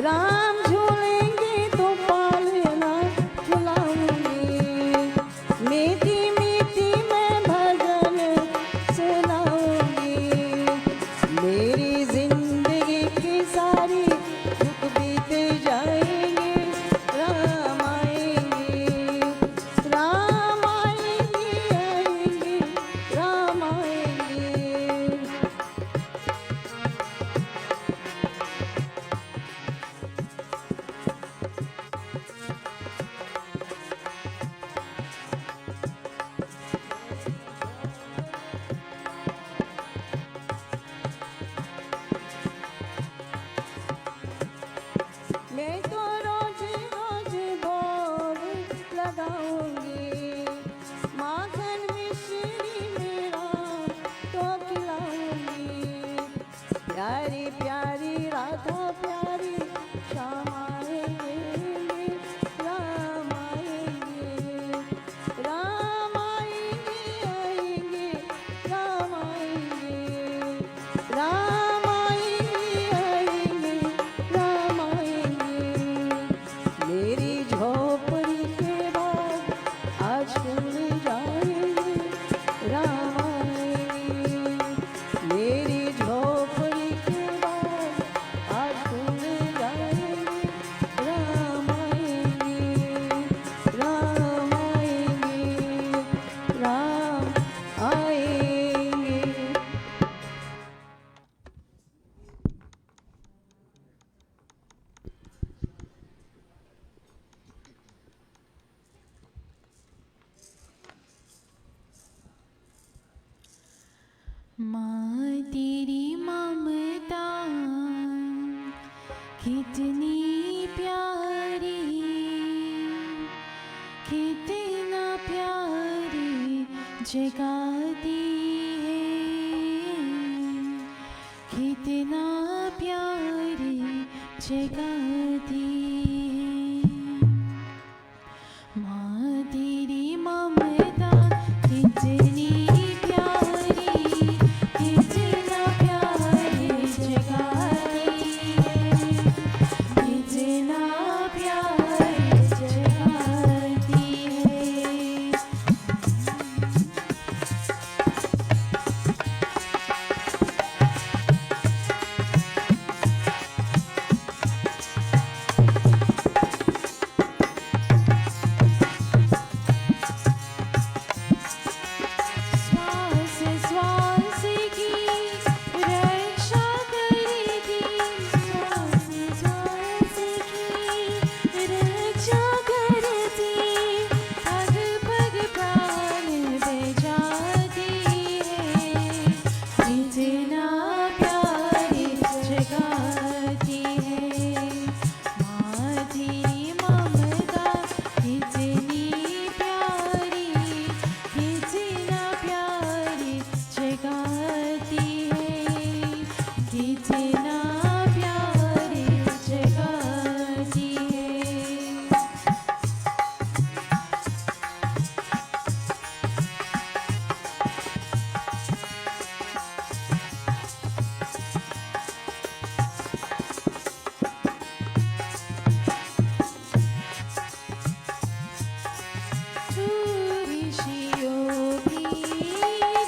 राम झूलेंगे तो पालना झुलाऊंगी, मीठी मीठी मैं भजन सुनाऊंगी। मेरी जिंदगी की सारी दुख बीते जाएंगे, राम आएंगे, राम आएंगे, आएंगे, राम आएंगे। मैं तो रोज रोज भोग लगाऊंगी, माखन मिश्री मेरा तो खिलाऊंगी। प्यारी प्यारी राधा प्यारी श्याम आएंगे, राम आएंगे, राम आएंगे, आएंगे, राम आएंगे, राम आएंगे, आएंगे, राम आएंगे। मेरी झोपड़ी के बाद आज खुल जाएंगे, राम आएंगे। मेरी झोपड़ी के बाद आज खुल जाएंगे, राम आएंगे, राम आएंगे, राम आएंगे। माँ तेरी ममता कितनी प्यारी, कितना प्यारी जगाती है, कितना प्यारी जगाती है। माँ तेरी ममता कितनी प्यारी, कितना प्यारी जगाती है, कितना प्यारी जगाती है। श्वास श्वास की रक्षा करेगी, श्वास श्वास की रक्षा करती, पग पग प्राण बचाती है, कितना प्यारी जगाती है। माँ तेरी ममता कितनी प्यारी, कितना प्यारी जगाती है, कितना प्यारी जगाती है। तू ऋषियों की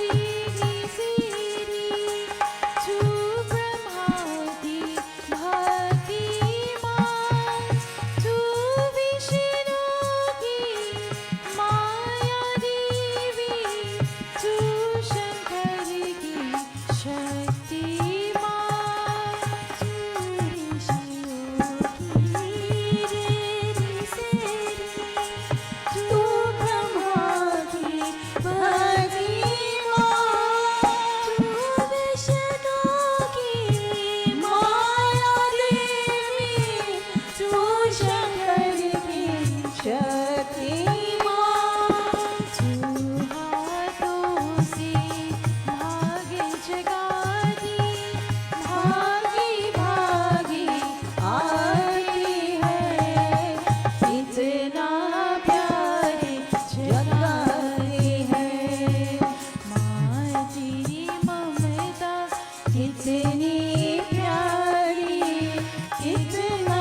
ऋषि सिरी, तू ब्रह्मा की भक्ति माँ, तू विष्णु की माया देवी, तू शंकर की शक्ति माँ, तू ऋषियों की ऋषि सिरी, तू ब्रह्मा की भक्ति माँ, तू विष्णु की माया देवी, तू शंकर की शक्ति माँ, तू हाथों से भाग्य जगाती, भागी भागी आती है, कितना प्यारी जगाती है। माँ तेरी ममता कितनी प्यारी, कितना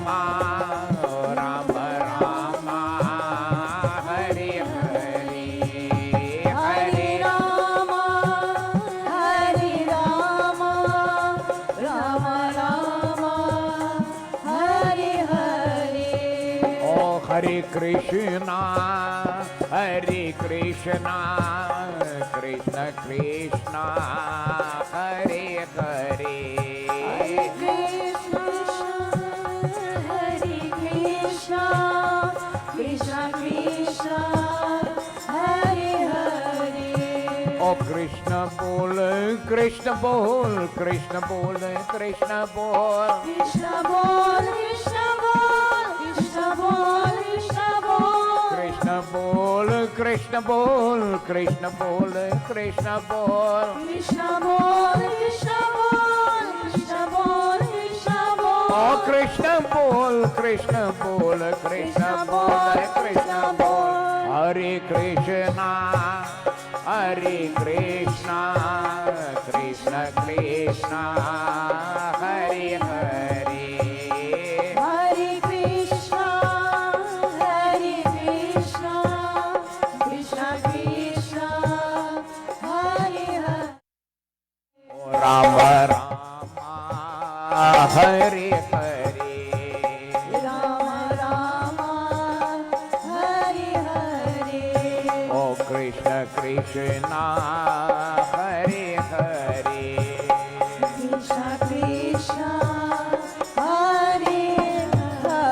Hare Krishna, Hare Krishna, Krishna Krishna, Hare Hare. Hare Krishna, Hare Krishna, Krishna Krishna, Hare Hare. Oh Krishna bol, Krishna bol, Krishna bol, Krishna bol. Krishna bol, Krishna bol, Krishna bol, Krishna bol. Krishna bol, Krishna bol, Krishna bol, Krishna bol. Krishna bol, Krishna bol, Krishna bol, Krishna bol. Oh Krishna bol, Krishna bol, Krishna bol, Krishna bol. Hare Krishna, Hare Krishna, Krishna Krishna, Hare Hare. Hare Krishna, Hare Krishna, Krishna Krishna, Hare Hare. Rama Rama, Hare Hare. Rama Rama, Hare Hare. Oh Krishna Krishna, Hare Hare. Krishna Krishna, Hare Hare.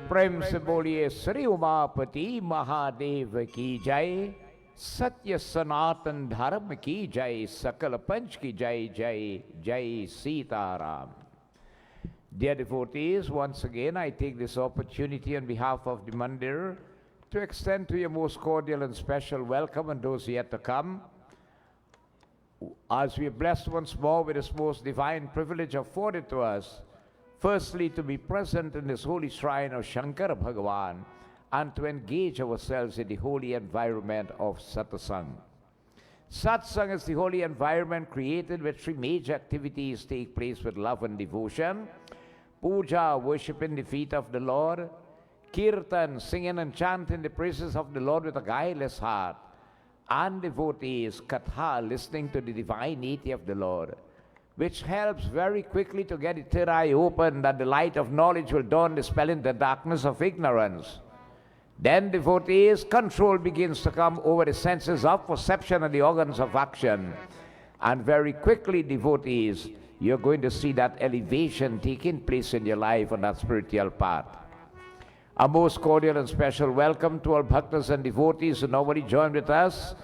प्रेम से बोलिए श्री उमापति महादेव की जय, सत्य सनातन धर्म की जय, सकल पंच की जय जय जय Sitaram. Dear devotees, once again I take this opportunity on behalf of the Mandir to extend to you a most cordial and special welcome, and those yet to come, as we are blessed once more with this most divine privilege afforded to us, firstly to be present in this holy shrine of Shankara Bhagavan and to engage ourselves in the holy environment of Satsangh. Satsang is the holy environment created where three major activities take place with love and devotion: puja, worshiping the feet of the Lord; kirtan, singing and chanting the praises of the Lord with a guileless heart; and devotees, katha, listening to the divinity of the Lord, which helps very quickly to get the third eye open, that the light of knowledge will dawn, dispelling the darkness of ignorance. Then devotees, control begins to come over the senses of perception and the organs of action. And very quickly, devotees, you're going to see that elevation taking place in your life on that spiritual path. A most cordial and special welcome to all bhaktas and devotees who normally join with us,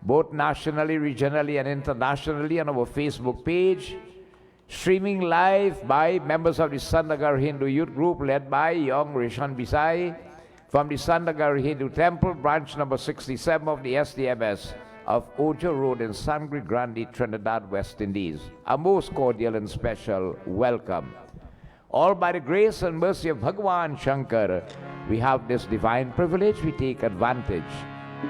both nationally, regionally, and internationally on our Facebook page, streaming live by members of the Sant Nagar Hindu Youth Group led by young Rishan Bisai from the Sant Nagar Hindu Temple, branch number 67 of the SDMS of Ojo Road in Sangre Grande, Trinidad, West Indies. A most cordial and special welcome. All by the grace and mercy of Bhagavan Shankar, we have this divine privilege, we take advantage.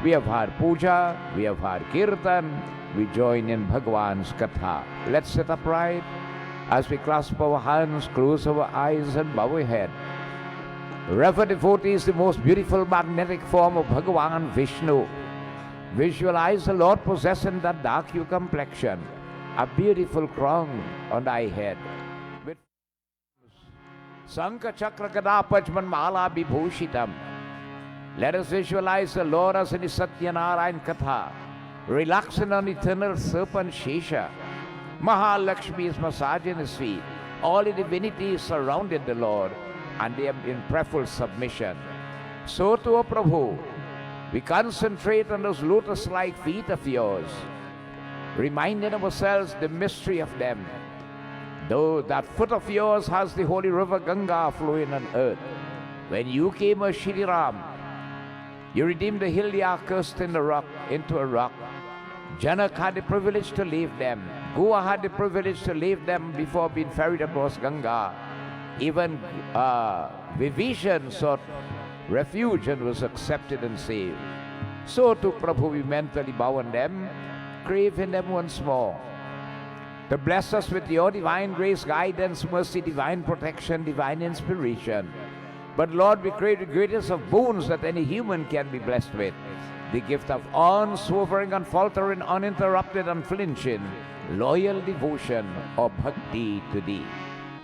We have had puja, we have had kirtan, we join in Bhagavan's katha. Let's sit upright as we clasp our hands, close our eyes and bow our head. Reverend devotees, the most beautiful magnetic form of Bhagavan Vishnu. Visualize the Lord possessing that dark hue complexion, a beautiful crown on thy head. With Sankha Chakra Gada Pachman Mala Vibhushitam. Let us visualize the Lord as in the Satyanarayan Katha, relaxing on eternal serpent Shesha. Mahalakshmi is massaging his feet. All the divinities surrounded the Lord, and they are in prayerful submission. So to O Prabhu, we concentrate on those lotus-like feet of yours, reminding ourselves the mystery of them. Though that foot of yours has the holy river Ganga flowing on earth. When you came as Shri Ram, you redeemed the hill they are cursed in the rock into a rock. Janak had the privilege to leave them. Goa had the privilege to leave them before being ferried across Ganga. Even Vibhishan sought refuge and was accepted and saved. So to Prabhu we mentally bow on them, craving them once more to bless us with your divine grace, guidance, mercy, divine protection, divine inspiration. But Lord, we crave the greatest of boons that any human can be blessed with, the gift of unswerving, unfaltering, uninterrupted, unflinching, loyal devotion or bhakti to thee.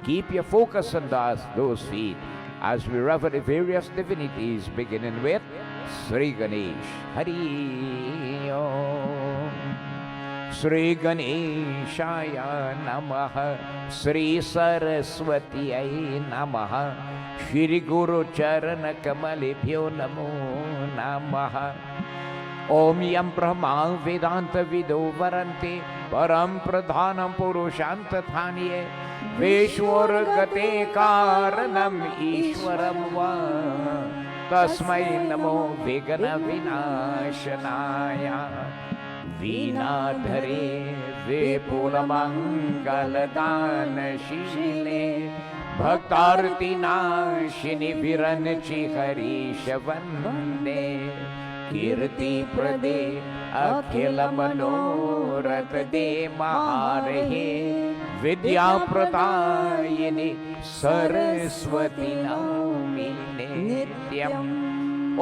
Keep your focus on those feet as we rever the various divinities, beginning with Sri Ganesh. Hari Om. Sri Ganeshaya Namaha, Sri Saraswati Namaha, Shri Guru Charana Kamalibhyo Namo Namaha. Om Yam Brahma Vedanta Vido Varante, Param Pradhanam Purushanta Thanye, Veshwar Gate Karanam Ishwaram Va, Tasmai Namo Vigana Vinashanaya. वीणाधरे विपुलमङ्गलदानशीले भक्तार्तिनाशिनि विरनचि Harish वन्दे कीर्तिप्रदे अखिलमनोरथदे महारहे विद्याप्रदायिनि सरस्वती नौमिने नित्यम्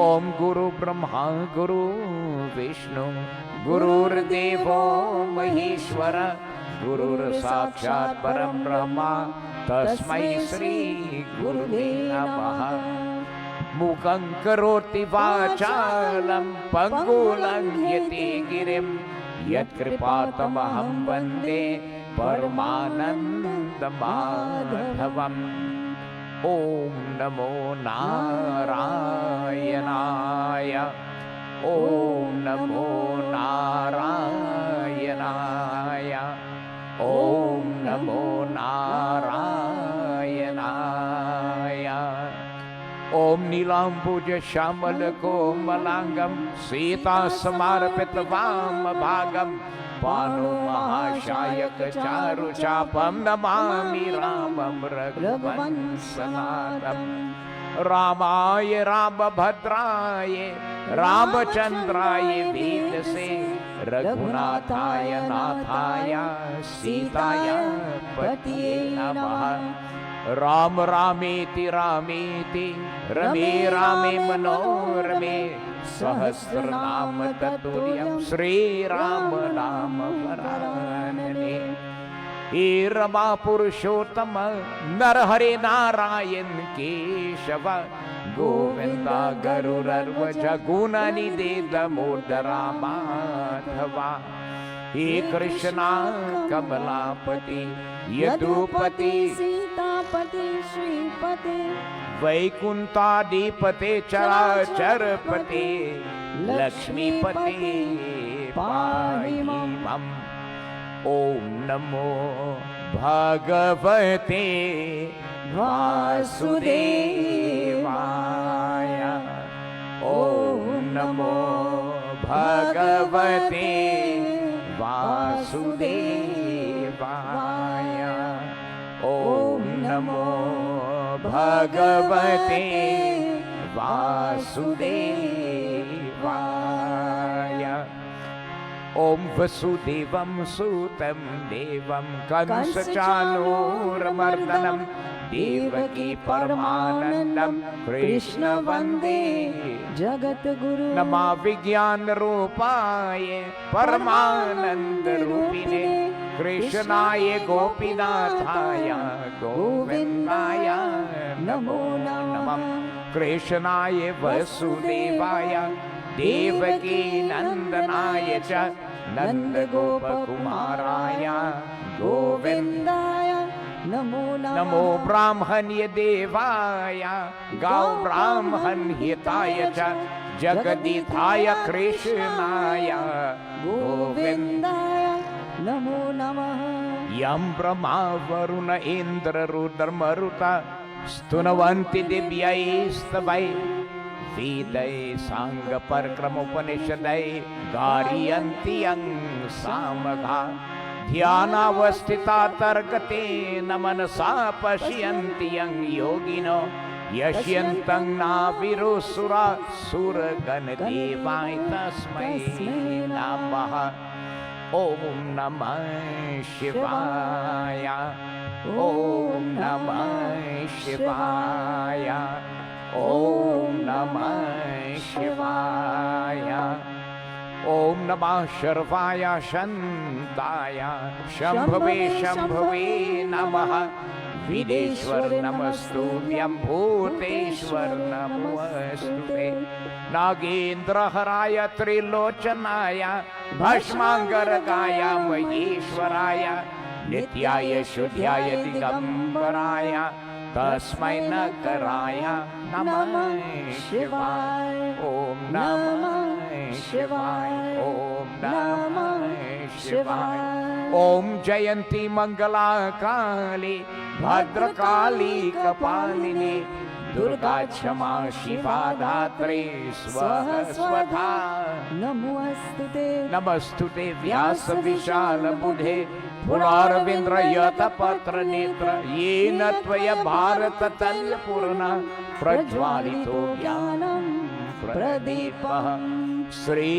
ॐ गुरु ब्रह्मा गुरु विष्णु गुरुर्देवो महेश्वर गुरुर्साक्षात् परं ब्रह्म तस्मै श्री गुरुवे नमः। मूकं करोति वाचालं पङ्गुलङ्घ्यते गिरिं यत्कृपातमहं वन्दे परमानन्दमाधवम्। ॐ नमो नारायणाय, ॐ नमो नारायणाय, ॐ नमो नारायणाय। ॐ नीलाम्बुज श्यामल कोमलाङ्गं सीता समर्पित वामभागं पाणो महाशायक चारु चापं नमामि रामं रघुवंशनाथं। रामाय रामभद्राय रामचंद्राय वेदसे रघुनाथाय नाथाय सीताय पतिये नमः। राम रामेति रामेति रमे रामे मनोरमे सहस्रनाम तत्तुल्यं श्रीराम नाम वरानने। हे रमा पुरुषोत्तम नरहरे नारायण केशव गोविंदा गरुड़ध्वज गुणनिधे दामोदरा माधवा। हे कृष्णा कमलापति यदुपति सीतापति श्रीपति वैकुंठाधिपते चराचरपते लक्ष्मीपते पाहि मम। ॐ नमो भगवते वासुदेवाय, ॐ नमो भगवते वासुदेवाय, ॐ नमो भगवते वासुदेवाय। ॐ वसुदेवं सुतं देवं कंसचाणूरमर्दनं देवकी परमानन्दं कृष्ण वन्दे जगद्गुरु। नमः विज्ञान रूपाय परमानंद रूपिणे कृष्णाय गोपीनाथाय गोविंदाय नमो नमः। कृष्णाय वसुदेवाय देवकी नंदनाय च नंदगोपकुमाराय गोविंदाय नमो नमः। नमो ब्राह्मण्य देवाय गौ ब्राह्मण्यताय च जगदीथाय कृष्णाय गोविंदाय नमो नमः। यं ब्रह्मा वरुण इंद्र रुद्रमरुता स्तुनवन्ति दिव्यैस्तवै वेदै सांग परक्रम उपनिषदै गारयन्ति यं सामगा। ध्यानावस्थिता तर्कते न मनसा पश्यन्ति यं योगिनो यश्यन्तं नाविरुसुरा सुरगणदेवाय तस्मै नमः। ॐ नमः शिवाय, ॐ नमः शिवाय, ॐ नमः शिवाय। ॐ नमः शर्वाय शान्ताय शम्भवे शम्भवे नमः। विदेश्वर नमस्तुभ्यं भूतेश्वर नमोऽस्तुते नागेन्द्रहराय त्रिलोचनाय भस्मांगरगाय महेश्वराय नित्याय शुद्ध्याय दिगंबराय तस्मै नगराय नमः शिवाय। ओम नमः शिवाय। ओम नमः शिवाय। ओम जयंती मंगला काली भद्रकाली कपालिनी दुर्गा क्षमा शिवा धात्री स्वाहा स्वधा नमोस्तुते नमस्तुते व्यास विशाल बुधे पुरारविंद्र यत पत्र नेत्र येन त्वया भारत तल्य पूर्ण प्रज्वालितो ज्ञानं प्रदीपः श्री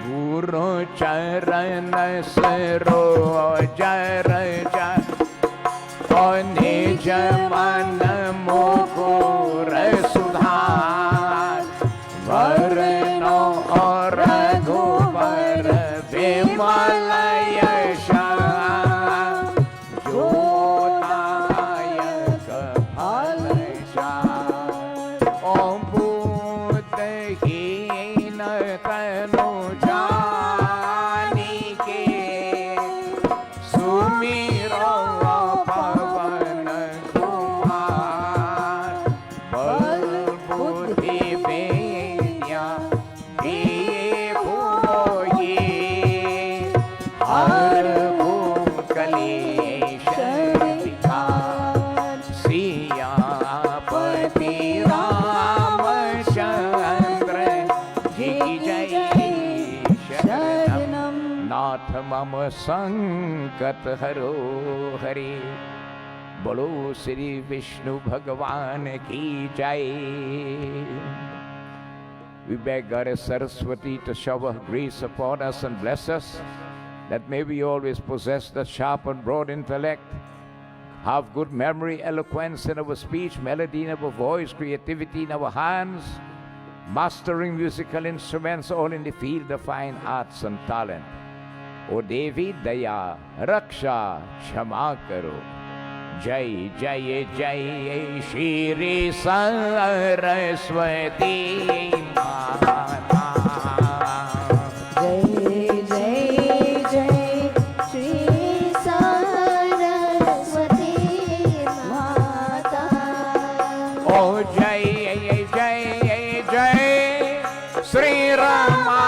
गुरु चरण सरोज रज निज मन मुकुर सुधार वरनो और रघुवर विमल यश जोदायक फलचार। ओम बुद्धहीन तनु जानिके सुमिरो पवन कुमार बल बुद्धि विद्या देवो ये हर कलेश विकार सियापति रामचंद्र जी की जय शरणम नाथ मम संकट हरो हरे बोलो श्री विष्णु भगवान की जय। We beg Goddess Saraswati to shower grace upon us and bless us, that may we always possess the sharp and broad intellect, have good memory, eloquence in our speech, melody in our voice, creativity in our hands, mastering musical instruments, all in the field of fine arts and talent. O Devi Daya Raksha Kshama Karo. Jai Jai Jai Shri Saraswati Mata। जय जय जय श्री सरस्वती माता। ओ जय जय जय श्री रमा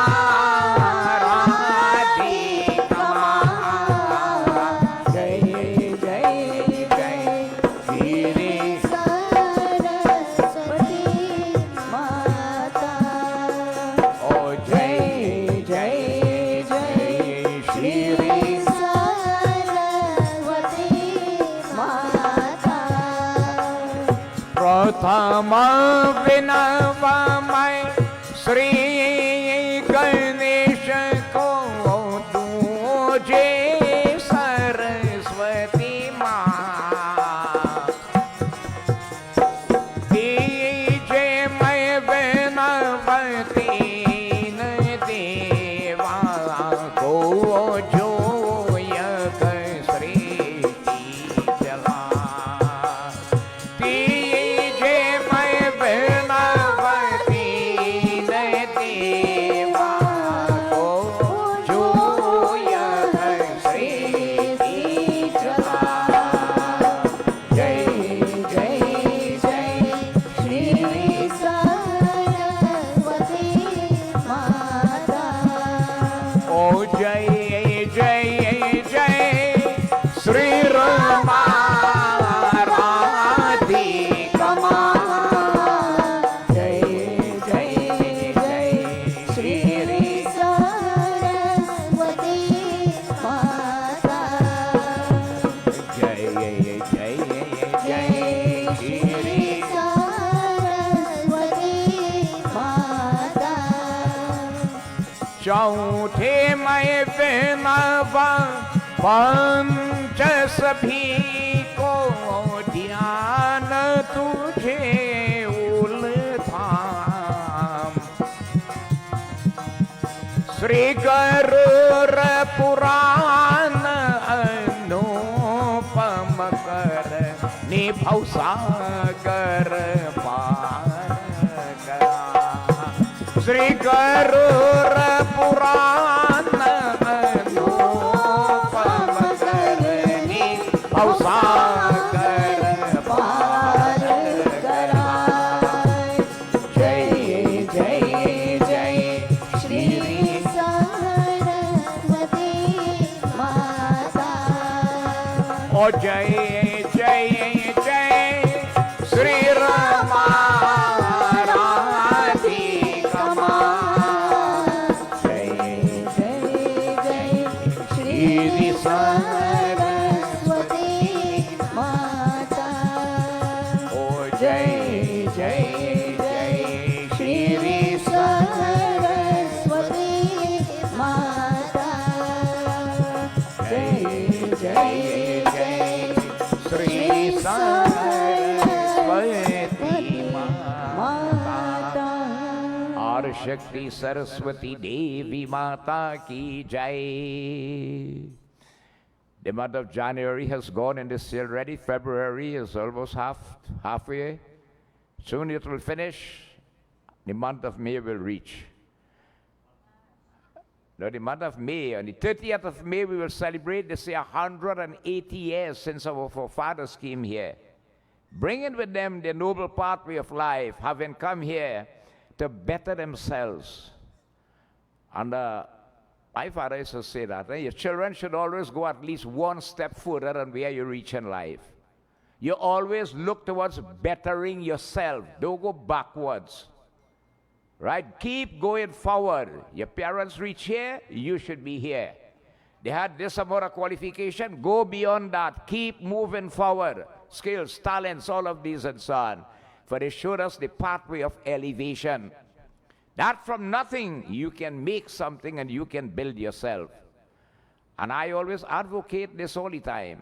राधिका माँ। जय जय जय श्री सरस्वती माता। ओ जय जय जय श्री सरस्वती माता। प्रथम विनवमय श्री गणेश को तुझे सरस्वती माँ दीजे मैं विनवती न देवा को जो यक सृष्टि चला दीजे मैं विनवती न देवा को जो यक सृष्टि चला। जय जय जय श्री सरस्वती माता। ओ जय जय जय श्री रमा राधिका माँ। जय जय जय श्री सरस्वती माता। जय जय जय श्री सरस्वती माता। चौथे मैं विनव पंच सभी को ध्यान तुझे उलथाम श्री गरुड़ पुराण अनुपम कर नि सागर पार करा श्री गरुड़ पुराण अनुपम करनी औ सागर पार करा जय जय जय श्री सरस्वती माता ओ जय जय जय श्री राधिका जय जय जय श्री श्री सरस्वती माता ओ जय जय जय श्री सरस्वती माता जय जय जय श्री सरस्वती माता और शक्ति सरस्वती देवी माता की जय. The month of January has gone and is still ready. February is almost halfway. Soon it will finish. The month of May will reach. Now the month of May, on the 30th of May, we will celebrate, they say, 180 years since our forefathers came here, bringing with them their noble pathway of life, having come here to better themselves. And my father used to say that your children should always go at least one step further than where you reach in life. You always look towards bettering yourself. Don't go backwards. Right? Keep going forward. Your parents reach here, you should be here. They had this amount of qualification, go beyond that. Keep moving forward. Skills, talents, all of these and so on. For they showed us the pathway of elevation. That from nothing, you can make something and you can build yourself. And I always advocate this all the time.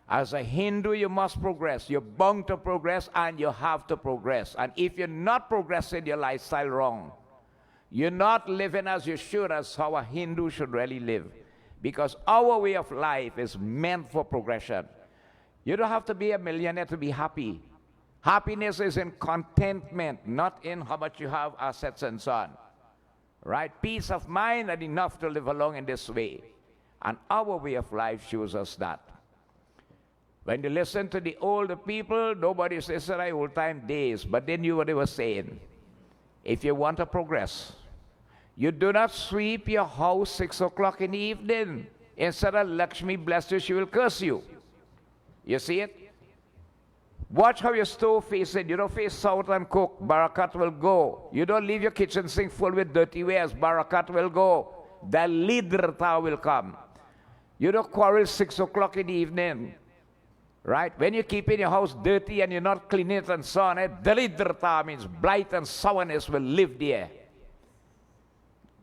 As a Hindu, you must progress. You're bound to progress and you have to progress. And if you're not progressing your lifestyle wrong, you're not living as you should, as how a Hindu should really live. Because our way of life is meant for progression. You don't have to be a millionaire to be happy. Happiness is in contentment, not in how much you have, assets and so on. Right? Peace of mind and enough to live along in this way. And our way of life shows us that. When you listen to the older people, nobody says that old time days, but they knew what they were saying. If you want to progress, you do not sweep your house 6 o'clock in the evening. Instead of Lakshmi bless you, she will curse you. You see it? Watch how your stove faces. You don't face south and cook, barakat will go. You don't leave your kitchen sink full with dirty wares, barakat will go. The lidrta will come. You don't quarrel 6 o'clock in the evening. Right? When you keep in your house dirty and you're not cleaning it and so on, dalidrta means blight and sourness will live there.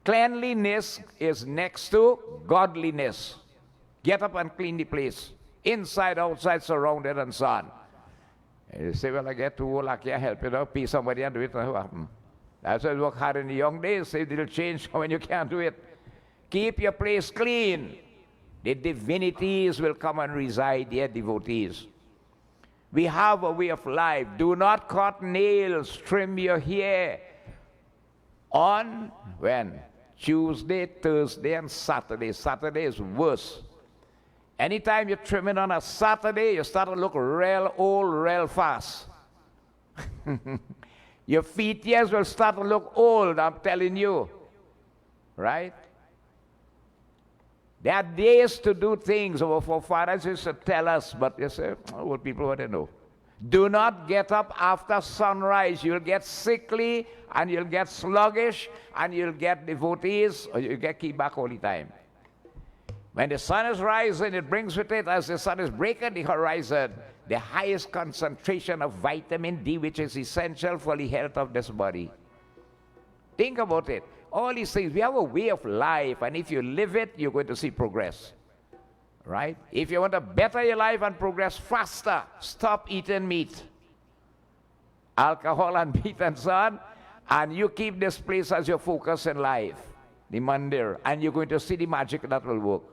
Cleanliness is next to godliness. Get up and clean the place. Inside, outside, surrounded and so on. And you say, well, I get too old, I can't help it. I'll pay somebody and do it. That's why I work hard in the young days. Say it'll change when you can't do it. Keep your place clean. The divinities will come and reside here, devotees. We have a way of life. Do not cut nails, trim your hair. On when? Tuesday, Thursday, and Saturday. Saturday is worse. Anytime you're trimming on a Saturday, you start to look real old, real fast. Your feet ears will start to look old, I'm telling you. Right? There are days to do things. Our forefathers used to tell us, but you say, old people, what they know. Do not get up after sunrise. You'll get sickly, and you'll get sluggish, and you'll get devotees, or you'll get keep back all the time. When the sun is rising, it brings with it, as the sun is breaking the horizon, the highest concentration of vitamin D, which is essential for the health of this body. Think about it. All these things, we have a way of life, and if you live it, you're going to see progress. Right? If you want to better your life and progress faster, stop eating meat, alcohol and meat and so on, and you keep this place as your focus in life, the mandir, and you're going to see the magic that will work.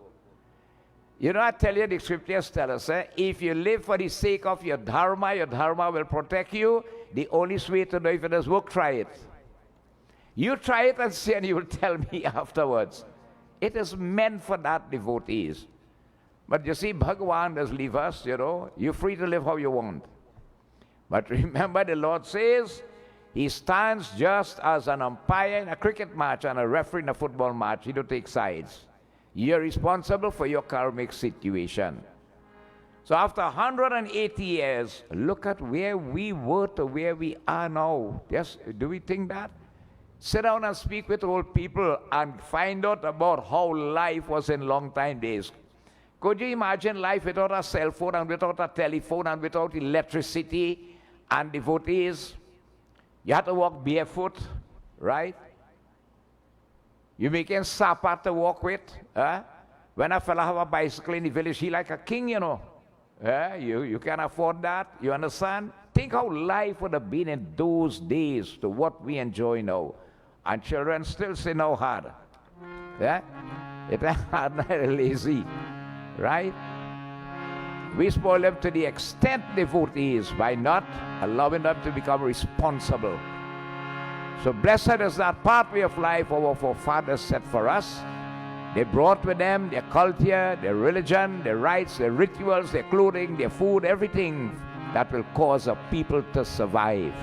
You know, I tell you, the scriptures tell us, if you live for the sake of your dharma will protect you. The only way to know if it does work, try it. You try it and see, and you will tell me afterwards. It is meant for that, devotees. But you see, Bhagavan does leave us, you know. You're free to live how you want. But remember, the Lord says, He stands just as an umpire in a cricket match and a referee in a football match. He don't take sides. You're responsible for your karmic situation. So after 180 years, look at where we were to where we are now. Yes, do we think that? Sit down and speak with old people and find out about how life was in long time days. Could you imagine life without a cell phone and without a telephone and without electricity and devotees? You had to walk barefoot, right? You making sapa to walk with. When a fella have a bicycle in the village, he like a king, you know. You can afford that, you understand? Think how life would have been in those days to what we enjoy now. And children still say no hard. It ain't hard, not lazy. Right? We spoil them to the extent, devotees, by not allowing them to become responsible. So blessed is that pathway of life our forefathers set for us. They brought with them their culture, their religion, their rites, their rituals, their clothing, their food, everything that will cause a people to survive.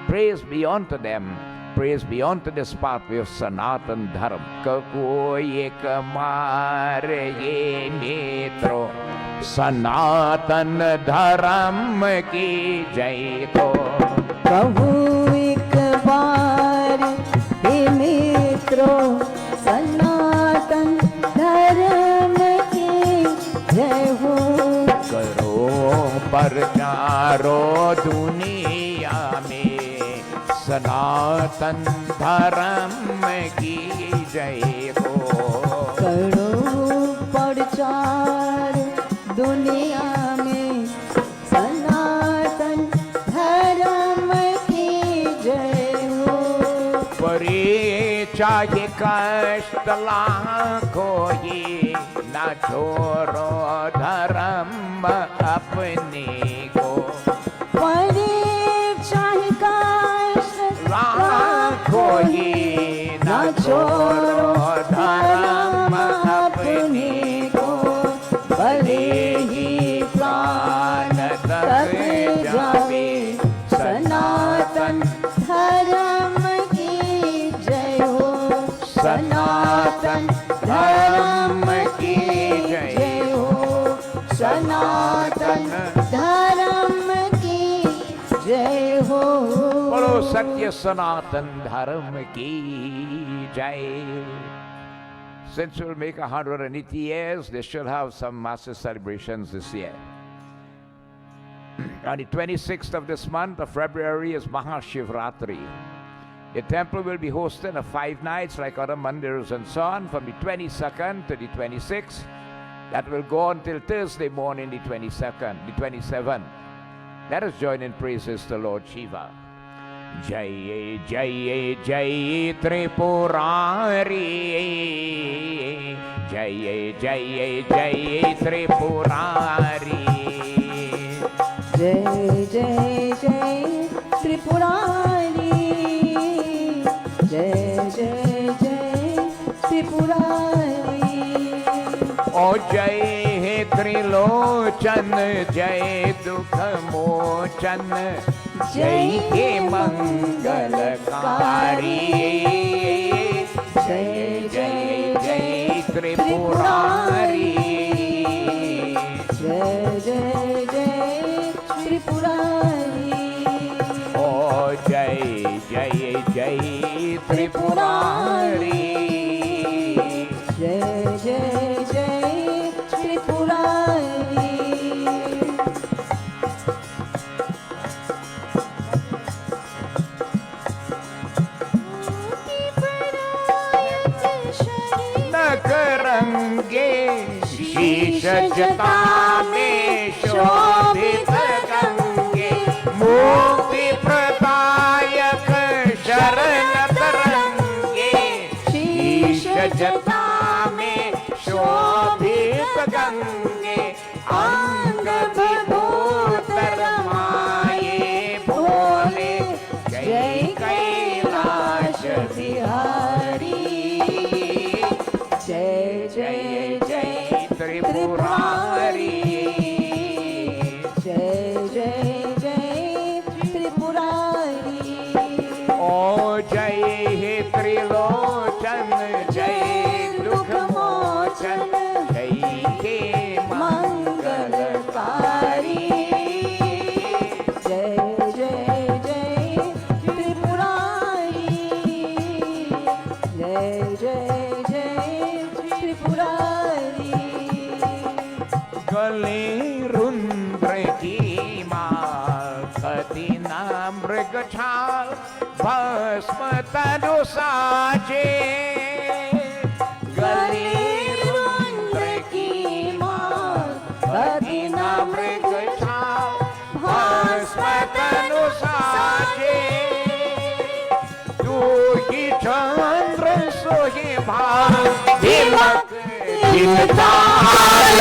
Praise be unto them. Praise be unto this pathway of Sanatan Dharma. Kakoye kamare ye mitro Sanatan Dharma ki jai ko. Kahu ek baar he mitro Sanatan Dharma ki jai ho. Karo parcharo duniya mein सनातन धर्म की जय हो. करो प्रचार दुनिया में सनातन धर्म की जय हो. परे चाहे कष्ट लाखों ये न छोड़ो धर्म अपने को. परे चाहे कोई न छोड़ो धर्म अपने को. भले ही प्राण तक जावे सनातन धर्म की जय हो. सनातन धर्म की जय हो. सनातन धर्म की जय हो. बोलो सत्य सनातन धर्म की जय. Since we'll make 180 years, they should have some massive celebrations this year. On the 26th of this month of February is Maha Shivratri. The temple will be hosted for 5 nights like other mandirs and so on, from the 22nd to the 26th. That will go until Thursday morning, the 22nd, the 27th. Let us join in praises to Lord Shiva. Jai Jai Jai Tripurari. Jai Jai Jai Tripurari. Jai Jai Jai Tripurari. Jai Jai Jai Tripurari. O Jai He Trilochan, Jai Dukha Mochan, Jai He Mangalakari. Jai Jai Jai Tripurari. Jai Jai Jai Tripurari. O Jai Jai Jai Tripurari. Jai Jai Jai Tripurari. नकरंगे शीश जटा में शोभित गंगे. मुक्ति प्रदायक शरण तरंगे. शीश जटा में शोभित शिव गंगे अंग विभूतर माये भोले जय कैलाश बिहारी जय जय जय त्रिपुरारी जय जय जय त्रिपुरारी ओ जय हे त्रिलोचन जय दुख मोचन जय हे मंगलकारी जय जय जय त्रिपुरारी जय जय जय त्रिपुरारी गले रुद्र की माल कतिना मृग छाल भस्म तनु साजे गले रुद्र की माल कतिना मृग छाल भस्म तनु साजे तू ही चंद्र सोहे भाल दिमक चिंताल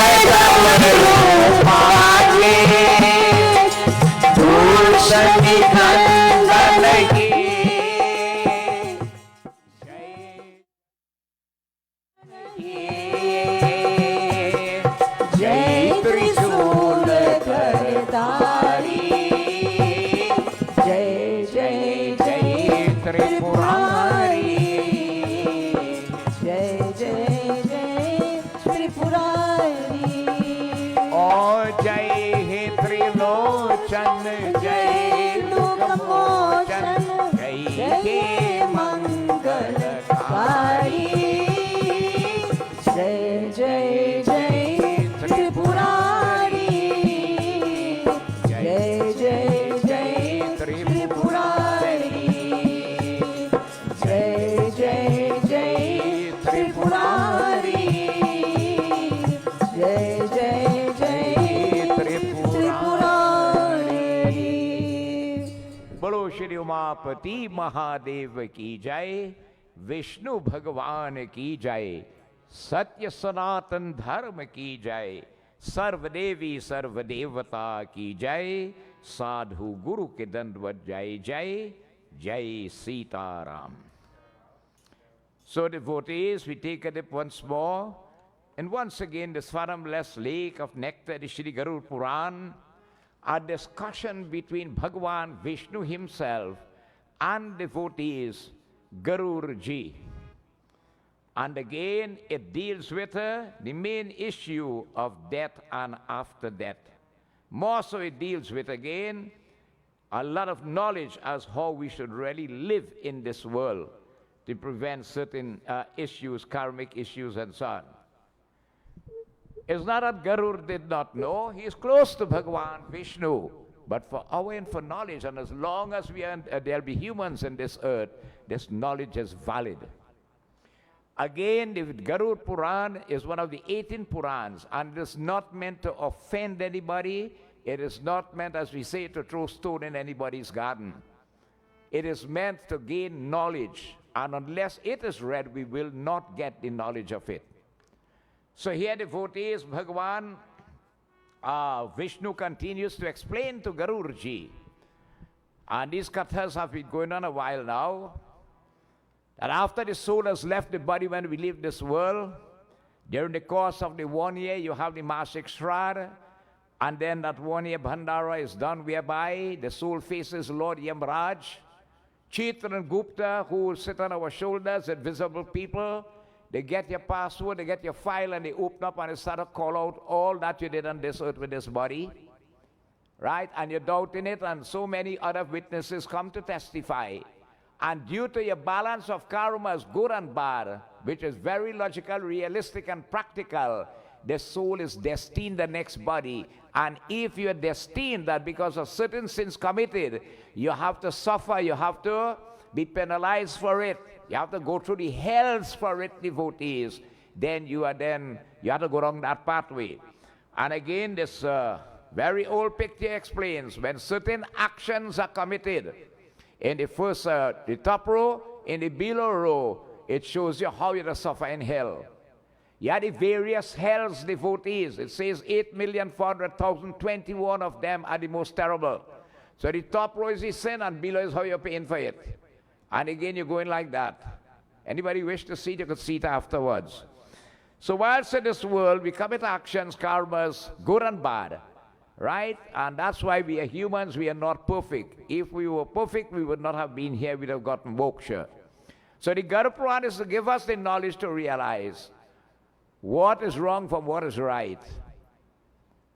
रूपाजे दूषणी नंदन की जय त्रिशूल धरधारी जय जय जय त्रिपुरारी जय जय जय त्रिपुरारी ओ जय हे त्रिलोचन जय लोकमोचन जय हे मंगलकारी जय जय जय त्रिपुरारी जय जय जय त्रिपुरारी जय जय जय त्रिपुरारी जय जय जय त्रिपुरारी बोलो श्री उमापति महादेव की जय विष्णु भगवान की जय सत्य सनातन धर्म की जय सर्वदेवी सर्वदेवता की जय साधु गुरु के दंडवत जय जय जय Sitaram. So devotees, we take a dip once more, and once again this fathomless lake of nectar, the Shri Garuda Purana, a discussion between Bhagavan Vishnu himself and devotees Garuda Ji. And again it deals with the main issue of death and after death. More so it deals with again a lot of knowledge as how we should really live in this world to prevent certain issues, karmic issues and so on. It's not that Garuda did not know. He is close to Bhagavan Vishnu. But for our and for knowledge, and as long as we are, there'll be humans in this earth, this knowledge is valid. Again, the Garuda Purana is one of the 18 Purans, and it is not meant to offend anybody. It is not meant, as we say, to throw stone in anybody's garden. It is meant to gain knowledge, and unless it is read, we will not get the knowledge of it. So here devotees, Bhagavan Vishnu continues to explain to Garuda Ji, and these kathas have been going on a while now, that after the soul has left the body when we leave this world, during the course of the 1 year, you have the Masik Shraddha, and then that 1 year Bhandara is done, whereby the soul faces Lord Yamraj. Chitra and Gupta, who sit on our shoulders, invisible people, they get your password, they get your file, and they open up and they start to call out all that you did on this earth with this body. Right? And you're doubting it, and so many other witnesses come to testify. And due to your balance of karmas, good and bad, which is very logical, realistic, and practical, the soul is destined the next body. And if you are destined that because of certain sins committed, you have to suffer, you have to be penalized for it, you have to go through the hells for it, devotees, then you have to go along that pathway. And again, this very old picture explains, when certain actions are committed, in the first, the top row, in the below row, it shows you how you have to suffer in hell. You had the various hells devotees. It says 8,400,000, 21 of them are the most terrible. So the top row is the sin and below is how you're paying for it. And again, you're going like that. Anybody wish to see it, you could see it afterwards. So whilst in this world, we commit actions, karmas, good and bad. Right? And that's why we are humans, we are not perfect. If we were perfect, we would not have been here, we'd have gotten moksha. So the Garuda Purana is to give us the knowledge to realize what is wrong from what is right.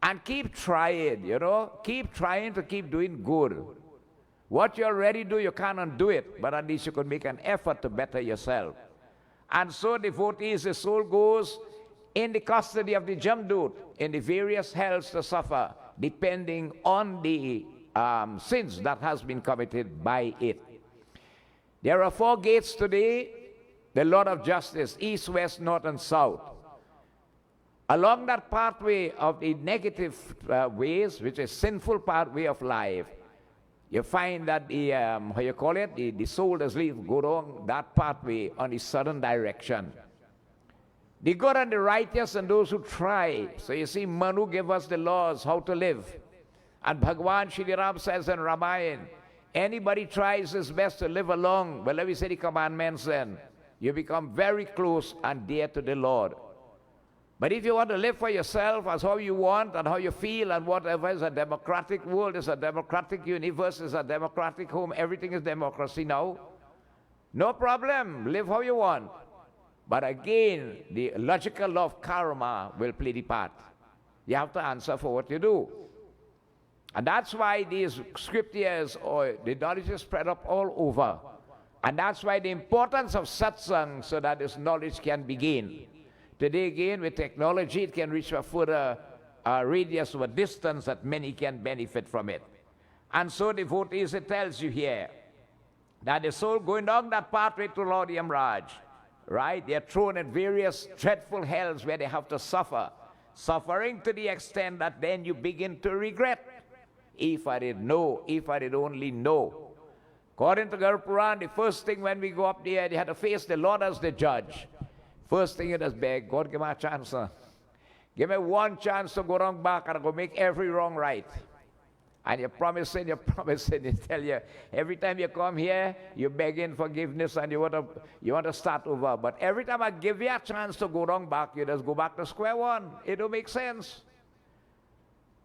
And keep trying, you know, keep trying to keep doing good. What you already do, you can't undo it, but at least you could make an effort to better yourself. And so devotees, the soul goes in the custody of the Jamdut, in the various hells to suffer, depending on the sins that has been committed by it. There are 4 gates today, the Lord of Justice, east, west, north, and south. Along that pathway of the negative ways, which is sinful pathway of life, you find that the, how you call it, the soul does go along that pathway on the southern direction. The good and the righteous and those who try. So you see, Manu gave us the laws, how to live. And Bhagwan Shri Ram says in Ramayana, anybody tries his best to live along, well, let me say the commandments then, you become very close and dear to the Lord. But if you want to live for yourself as how you want and how you feel and whatever, is a democratic world, is a democratic universe, is a democratic home, everything is democracy now. No problem, live how you want. But again, the logical law of karma will play the part. You have to answer for what you do. And that's why these scriptures or the knowledge is spread up all over. And that's why the importance of satsang, so that this knowledge can be gained. Today again, with technology, it can reach a further radius or distance that many can benefit from it. And so devotees, it tells you here that the soul going down that pathway to Lord Yamraj, right? They are thrown in various dreadful hells where they have to suffer. Suffering to the extent that then you begin to regret. If I did know, if I did only know. According to Garuda Purana, the first thing when we go up there, they had to face the Lord as the judge. First thing you just beg, God, give me a chance. Give me one chance to go wrong back and go make every wrong right. And you're promising, they tell you, every time you come here, you're begging forgiveness and you want to start over. But every time I give you a chance to go wrong back, you just go back to square one. It don't make sense.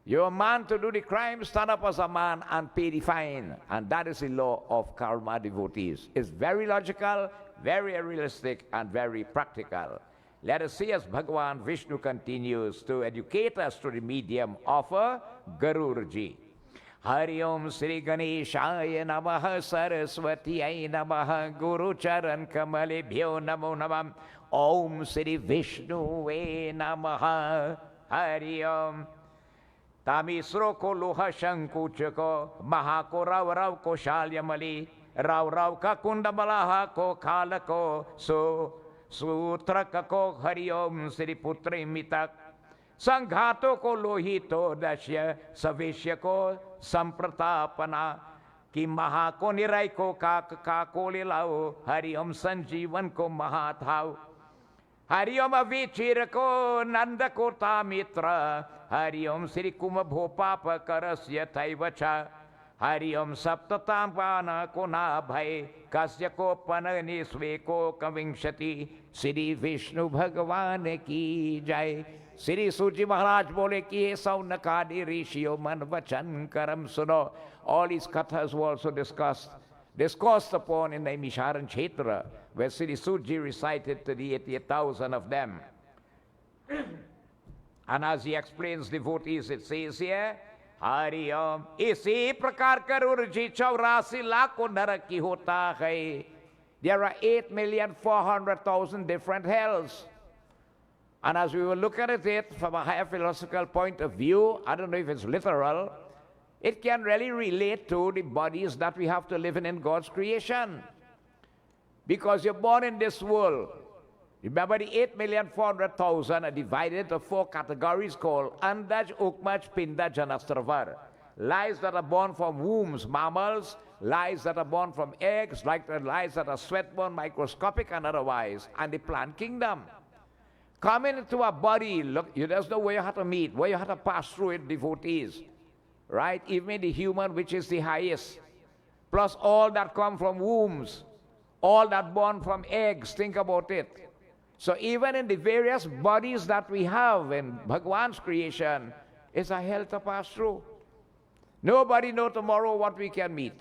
You're a man to do the crime, stand up as a man and pay the fine. And that is the law of karma, devotees. It's very logical, very realistic, and very practical. Let us see as Bhagavan Vishnu continues to educate us through the medium of Garudaji. Hari Om Sri Ganeshaya Namaha Saraswatiyai Namaha Guru Charan Kamalebhyo Namo Namam Om Sri Vishnuve Namaha Hari Om Tamisro ko Luha Shankucha ko Maha ko Rav Rav ko Shalyamali Rav Rav ka Kundamalaha ko Kala ko Sutra ko Hari Om Sri Putri Mitak Sanghato ko Lohito Dasya Savishya ko Sampratapana Ki Maha ko Niray ko Kakolilaw Hari Om Sanjivan ko Mahathaw Hari Om Avichira ko Nanda ko Tamitra Hari Om Sri Kumabho Papa Karasya Taivacha Hari Om Saptatampana ko Nabhay Kasya ko Panani Sve ko Kavingshati Sri Vishnu Bhagavan ki Jai. Sri Suji Maharaj bole ki Saunakadi Rishio Manvachan Karam Suno. All these kathas were also discussed upon in the Misharan Kshetra, where Sri Suji recited to the 88,000 of them. And as he explains devotees, it says here, Hari Om, isi prakar Garudaji 84 lakh narak ki hota hai. There are 8,400,000 different hells. And as we will look at it from a higher philosophical point of view, I don't know if it's literal, it can really relate to the bodies that we have to live in God's creation. Because you're born in this world. Remember, the 8,400,000 are divided into 4 categories called Andaj, Ukmaj, Pindaj, and Astravar. Lives that are born from wombs, mammals, lives that are born from eggs, like the lives that are sweat-born, microscopic and otherwise, and the plant kingdom. Come into a body, look, you just know where you have to meet, where you have to pass through it, devotees. Right? Even the human, which is the highest. Plus all that come from wombs. All that born from eggs, think about it. So even in the various bodies that we have in Bhagwan's creation, it's a hell to pass through. Nobody knows tomorrow what we can meet.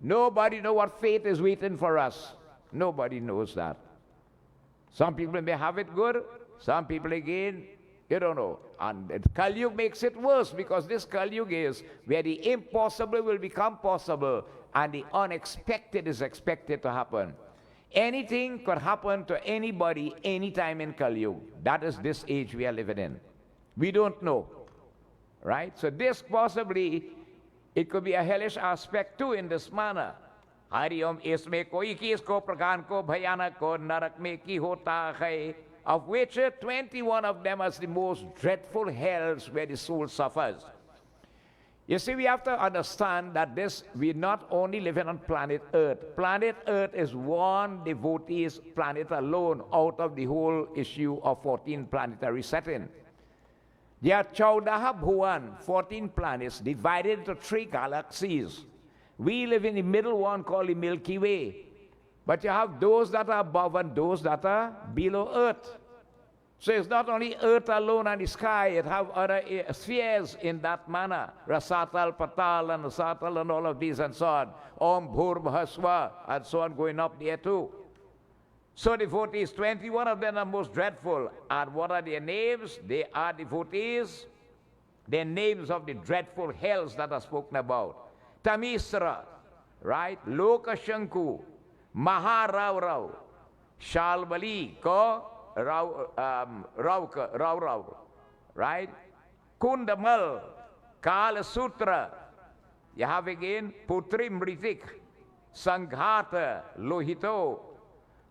Nobody knows what fate is waiting for us. Nobody knows that. Some people may have it good, some people again, you don't know. And Kali Yuga makes it worse, because this Kali Yuga is where the impossible will become possible and the unexpected is expected to happen. Anything could happen to anybody anytime in Kali Yuga. That is this age we are living in. We don't know. Right? So this possibly, it could be a hellish aspect too in this manner. Hari Om isme koi kis ko prakan ko bhayanak ko narak mein ki hota hai, of which 21 of them are the most dreadful hells where the soul suffers. You see, we have to understand that this, we're not only living on planet Earth. Planet Earth is one devotee's planet alone out of the whole issue of 14 planetary setting. There are 14 bhuvan, 14 planets divided into 3 galaxies. We live in the middle one called the Milky Way. But you have those that are above and those that are below Earth. So it's not only Earth alone and the sky, it have other spheres in that manner. Rasatal, Patal, and Rasatal, and all of these and so on. Om Bhur Bhaswa, and so on, going up there too. So devotees, 21 of them are most dreadful. And what are their names? They are devotees. Their names of the dreadful hells that are spoken about. Tamisra, right? Lokashanku, Maharaurav, Shalbali, Ko, Rau, right? Kundamal, Kala Sutra. You have again Putrim Ritik, Sanghata,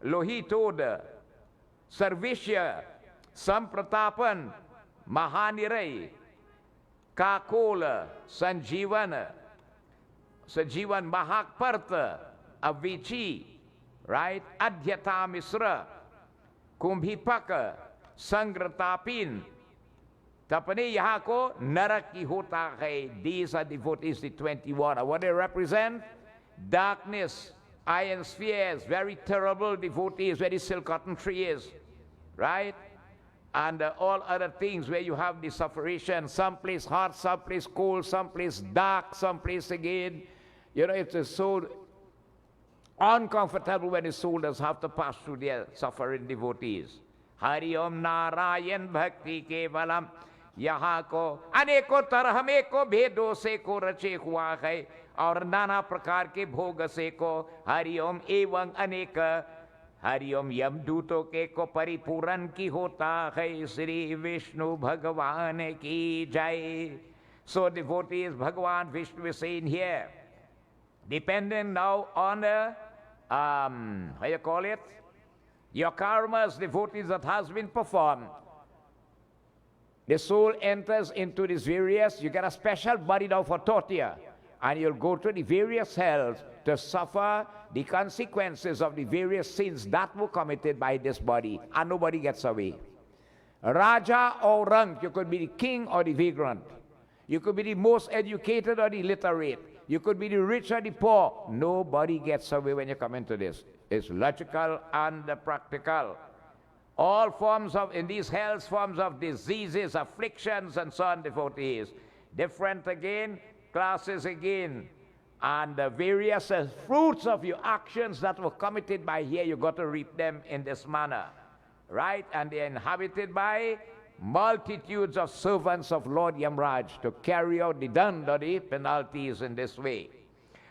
Lohitoda, Sarvishya, Sampratapan, Mahanirai, Kakola, Sanjeevana, Sajivan Mahakparta, Avichi, right? Adhyata Misra, Kumbhipaka, Sangratapin, Tapani Yahako, Naraki Hota Hai. These are devotees, the 21. And what they represent? Darkness, iron spheres, very terrible devotees, very silk cotton trees, right? And all other things where you have the sufferation, someplace hot, someplace cold, someplace dark, someplace again. You know, it's so uncomfortable when the soul does have to pass through their suffering devotees. Hari Om Narayan Bhakti Kevalam यहाँ को अनेकों तरह में को भेदों से को रचे हुआ है और नाना प्रकार के भोग से को हरिओम एवं अनेक हरिओम यमदूतों के को परिपूरण की होता है श्री विष्णु भगवान की जय. So devotees, Bhagavan Vishnu is saying here, depending now on the, how you call it, your karmas, devotees that has been performed. The soul enters into these various, you get a special body now for torture, and you'll go to the various hells to suffer the consequences of the various sins that were committed by this body, and nobody gets away. Raja or rank, you could be the king or the vagrant. You could be the most educated or the illiterate. You could be the rich or the poor. Nobody gets away when you come into this. It's logical and practical. All forms of, in these hells, forms of diseases, afflictions, and so on, devotees. Different again, classes again. And the various fruits of your actions that were committed by here, you got to reap them in this manner. Right? And they're inhabited by multitudes of servants of Lord Yamraj to carry out the dandari penalties in this way.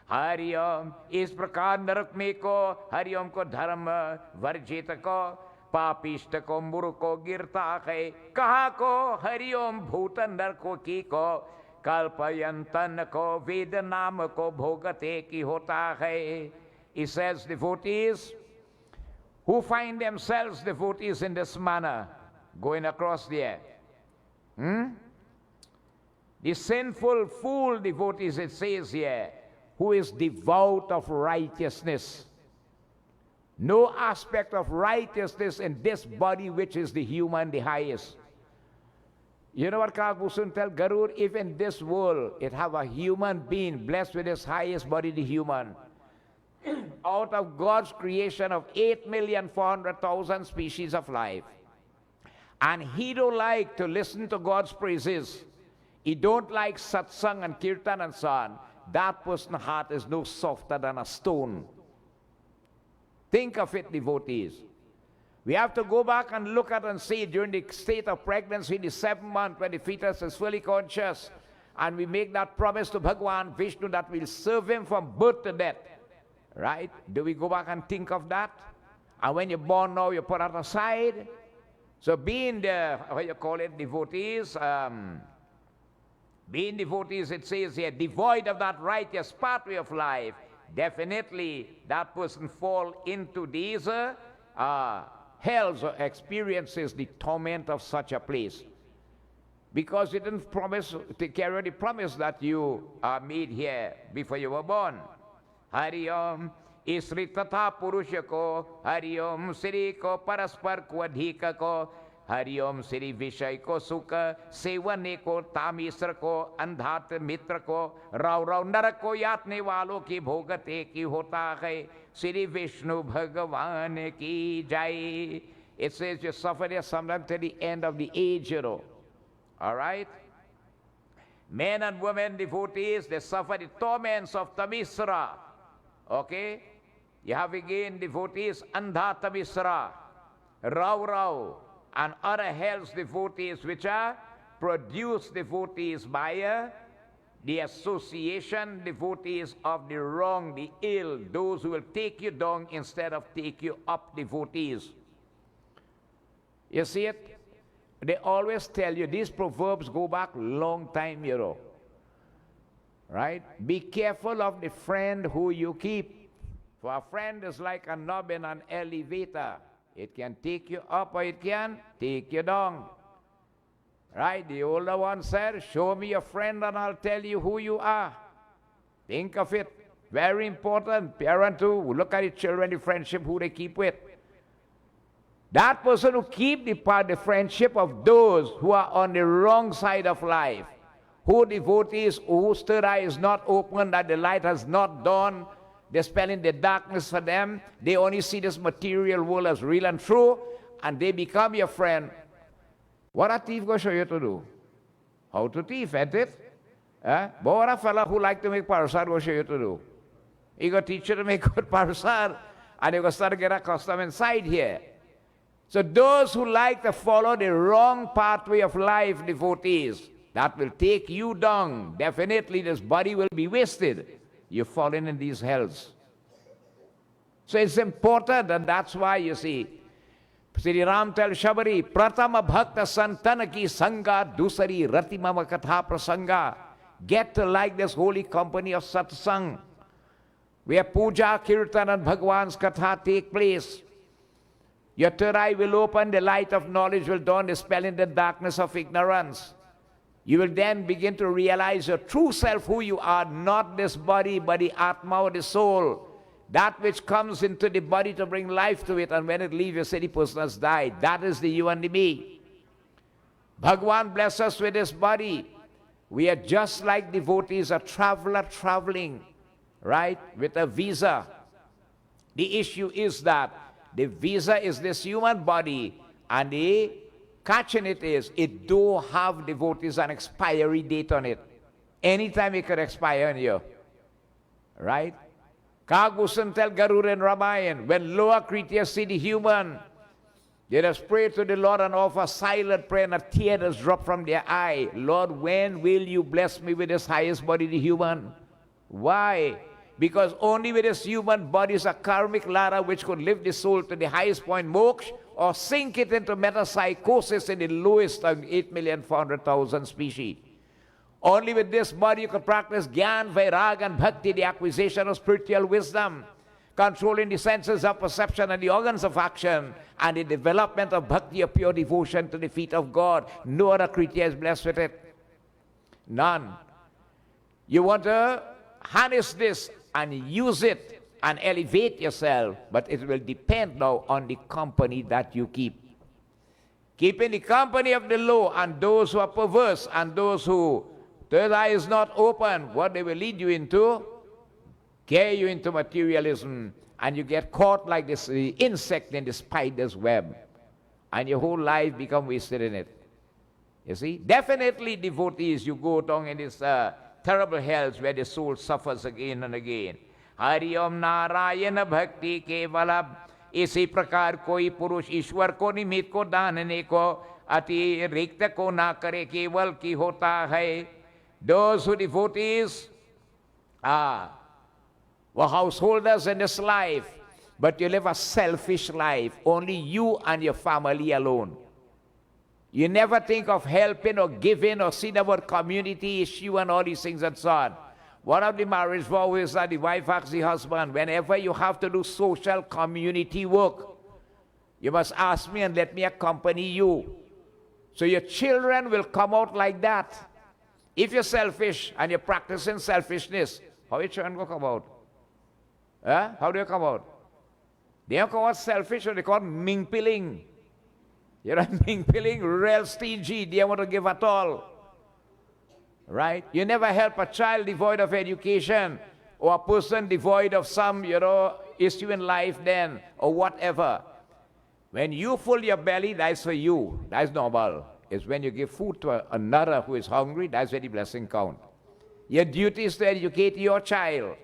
Hari Om, is prakar narak mein ko, Hari Om ko dharma varjita ko, पापिष्ट को मुर को गिरता है कहा को हरिओम भूत नर को की को कल्पयंतन को वेद नाम को भोगते की होता है. He says devotees who find themselves devotees in this manner going across there, the sinful fool devotees, it says here, who is devout of righteousness. No aspect of righteousness in this body, which is the human, the highest. You know what Kagusun tell Garud? If in this world it have a human being blessed with his highest body, the human, out of God's creation of 8,400,000 species of life, and he don't like to listen to God's praises, he don't like satsang and kirtan and so on, that person's heart is no softer than a stone. Think of it, devotees. We have to go back and look at and see during the state of pregnancy, the 7th month, when the fetus is fully conscious, and we make that promise to Bhagwan Vishnu that we'll serve him from birth to death. Right? Do we go back and think of that? And when you're born now, you put that aside. So being the, what you call it, devotees, being devotees, it says here, devoid of that righteous pathway of life, definitely that person fall into these hells or experiences the torment of such a place. Because you didn't promise, take care of the promise that you made here before you were born. Hari Om, Isri Tatha Purusha ko, Hari Om Sri ko, Paraspar ko, Adhika ko, Hari Om Sri Vishay ko, Sukha, Sevane ko, Tamisra ko, Andhat Mitra ko, Rao Rao Narak ko, Yatne walo ki bhogate ki hota hai, Sri Vishnu Bhagavan ki jai. It says you suffer there sometime till the end of the age, you know. All right? Men and women devotees, they suffer the torments of Tamisra. Okay? You have again devotees, Andha Tamisra, Rao Rao, and other hells devotees, which are produced devotees by the association devotees of the wrong, the ill, those who will take you down instead of take you up devotees. You see it? They always tell you, these proverbs go back long time, you know. Right? Be careful of the friend who you keep. For a friend is like a knob in an elevator. It can take you up or it can take you down. Right? The older one said, show me your friend and I'll tell you who you are. Think of it. Very important. Parent too, look at the children, the friendship, who they keep with. That person who keep the friendship of those who are on the wrong side of life, who devotees, whose third eye is not open, that the light has not dawned, they're spelling the darkness for them, they only see this material world as real and true, and they become your friend. What a thief going to show you to do? How to thief, ain't it? But what a fella who like to make parasad will show you to do? He going to teach you to make good parasad, and you're going to start to get accustomed inside here. So those who like to follow the wrong pathway of life, devotees, that will take you down. Definitely this body will be wasted. You're falling in these hells. So it's important, and that's why you see, Sri Ram tells Shabari, Pratama Bhakta Santana ki Sangha Dusari Rati Mama Katha Prasanga. Get to like this holy company of Satsangh, where Puja, Kirtan and Bhagwan's Katha take place. Your third eye will open, the light of knowledge will dawn, dispelling the darkness of ignorance. You will then begin to realize your true self, who you are, not this body, but the Atma or the soul. That which comes into the body to bring life to it, and when it leaves, you say the person has died. That is the you and the me. Bhagwan bless us with this body. We are just like devotees, a traveler traveling, right, with a visa. The issue is that the visa is this human body, and the catch in it is, it do have, devotees, an expiry date on it. Anytime it could expire on you. Right? Kagusan tell Garuda and Ramayan, when lower creatures see the human, they just pray to the Lord and offer silent prayer, and a tear does drop from their eye. Lord, when will you bless me with this highest body, the human? Why? Because only with this human body is a karmic ladder which could lift the soul to the highest point, moksha, or sink it into metapsychosis in the lowest of 8,400,000 species. Only with this body you could practice Gyan, Vairag, and Bhakti, the acquisition of spiritual wisdom, controlling the senses of perception and the organs of action, and the development of Bhakti, of pure devotion to the feet of God. No other creature is blessed with it. None. You want to harness this and use it and elevate yourself, but it will depend now on the company that you keep. Keeping the company of the low and those who are perverse and those who third eye is not open, what they will lead you into? Carry you into materialism, and you get caught like this insect in the spider's web, and your whole life become wasted in it. You see? Definitely devotees, you go down in this terrible hells where the soul suffers again and again. Hari Om Narayana Bhakti Kevala. इसी प्रकार कोई पुरुष ईश्वर को निमित्त को दानने को अतिरिक्त को ना करे, केवल की होता है. Those who devotees were householders in this life, but you live a selfish life, only you and your family alone. You never think of helping or giving or seeing about community issue and all these things and so on. One of the marriage vows is that the wife asks the husband, whenever you have to do social community work, you must ask me and let me accompany you. So your children will come out like that. If you're selfish and you're practicing selfishness, how your children will come out? How do you come out? They don't come out selfish, or they call it ming-piling. You know, ming-piling, real stingy, they don't want to give at all. Right? You never help a child devoid of education, or a person devoid of some, issue in life then, or whatever. When you fill your belly, that's for you. That's normal. It's when you give food to another who is hungry, that's where the blessing counts. Your duty is to educate your child.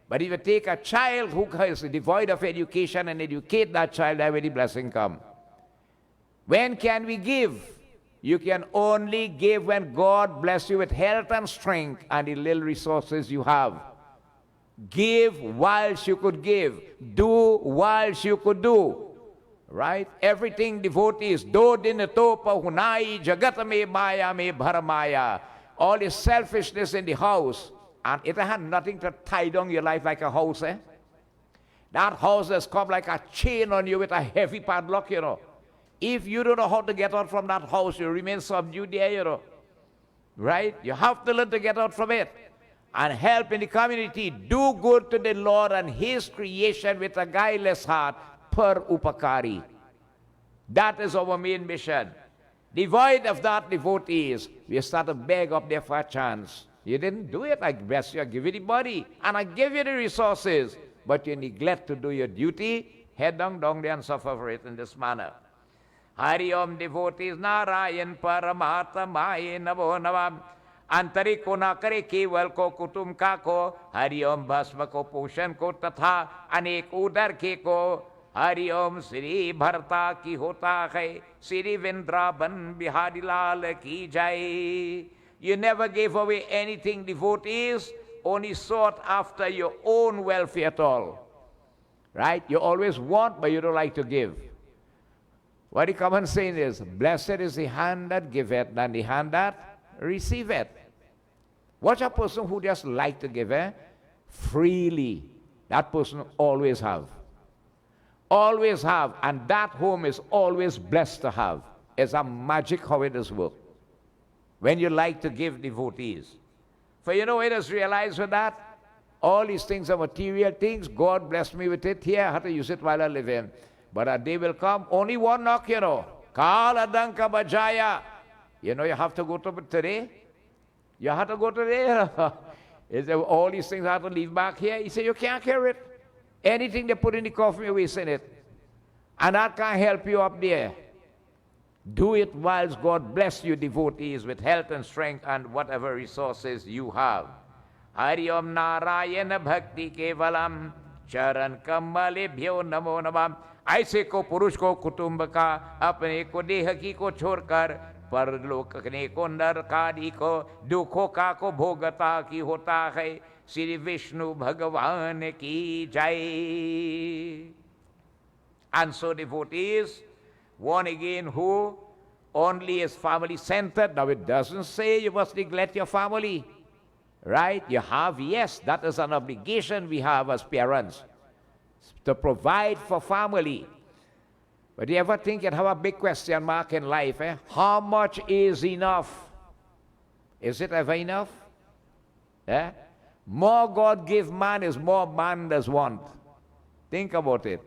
But if you take a child who is devoid of education and educate that child, that's where the blessing comes. When can we give? You can only give when God bless you with health and strength and the little resources you have. Give whilst you could give. Do whilst you could do. Right? Everything devotees. Do dinatopa hunai jagatame maya me bharamaya. All this selfishness in the house. And it had nothing to tie down your life like a house, eh? That house has come like a chain on you with a heavy padlock, If you don't know how to get out from that house, you remain subdued there, Right? You have to learn to get out from it. And help in the community. Do good to the Lord and His creation with a guileless heart, per upakari. That is our main mission. Devoid of that, devotees, we start to beg up there for a chance. You didn't do it, I bless you, I give you the body, and I give you the resources. But you neglect to do your duty, head down there and suffer for it in this manner. Hari Om devotees, Narayan Paramatamaye Namo Navam. Antari ko na kare keval ko kutum ka ko, Hari Om bhasma ko poshan ko tatha anek udar ke ko, Hari Om Sri Bharta ki hota hai, Sri Vendraban Bihari Lal ki jai. You never gave away anything, devotees, only sought after your own welfare at all. Right? You always want, but you don't like to give. What the common saying is, blessed is the hand that giveth, than the hand that receiveth. Watch a person who just like to give, freely. That person always have. Always have. And that home is always blessed to have. It's a magic how it does work. When you like to give, devotees. For it is realized with that. All these things are material things. God blessed me with it here. I have to use it while I live in. But a day will come, only one knock, Kala danka bajaya. You have to go to today. You have to go today. Is there all these things I have to leave back here? He said, you can't carry it. Anything they put in the coffin, you're wasting it. And that can't help you up there. Do it whilst God bless you, devotees, with health and strength and whatever resources you have. Hari Om Narayana Bhakti Kevalam Charan Kamalebhyo Namo Namam. ऐसे को पुरुष को कुटुंब का अपने को देह की को छोड़कर परलोक को नरकादि को दुखों का को भोगता की होता है श्री विष्णु भगवान की जय. And so devotees, one again who only is family centered. Now it doesn't say you must neglect your family, right? You have, yes, that is an obligation we have as parents, to provide for family. But you ever think and have a big question mark in life, How much is enough? Is it ever enough? More God give man is more man does want. Think about it.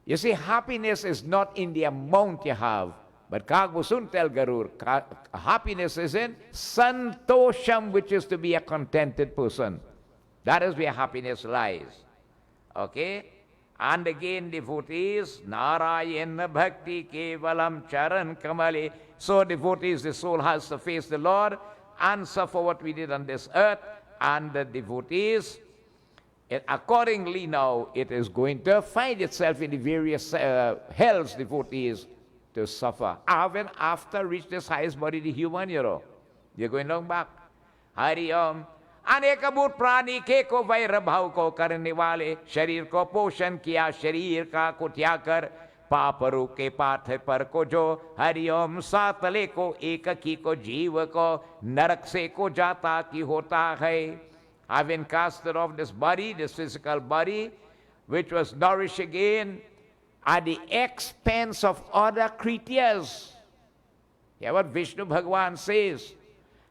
You see, happiness is not in the amount you have, but Kagbusun tel Garur, happiness is in santosham, which is to be a contented person. That is where happiness lies. Okay? And again, devotees, Narayana Bhakti Kevalam Charan Kamale. So, devotees, the soul has to face the Lord, answer for what we did on this earth, and the devotees, accordingly now, it is going to find itself in the various hells, devotees, to suffer. Even after reach this highest body, the human, you know. You're going long back. Hari Om. अनेकभूत प्राणी के को वैर भाव को करने वाले शरीर को पोषण किया शरीर का को त्याग कर पापरू के पाथ पर को जो हरिओम सातले को एक की को जीव को नरक से को जाता की होता है. I've been casted off this body, this physical body, which was nourished again at the expense of other creatures. Hear what Vishnu Bhagavan says.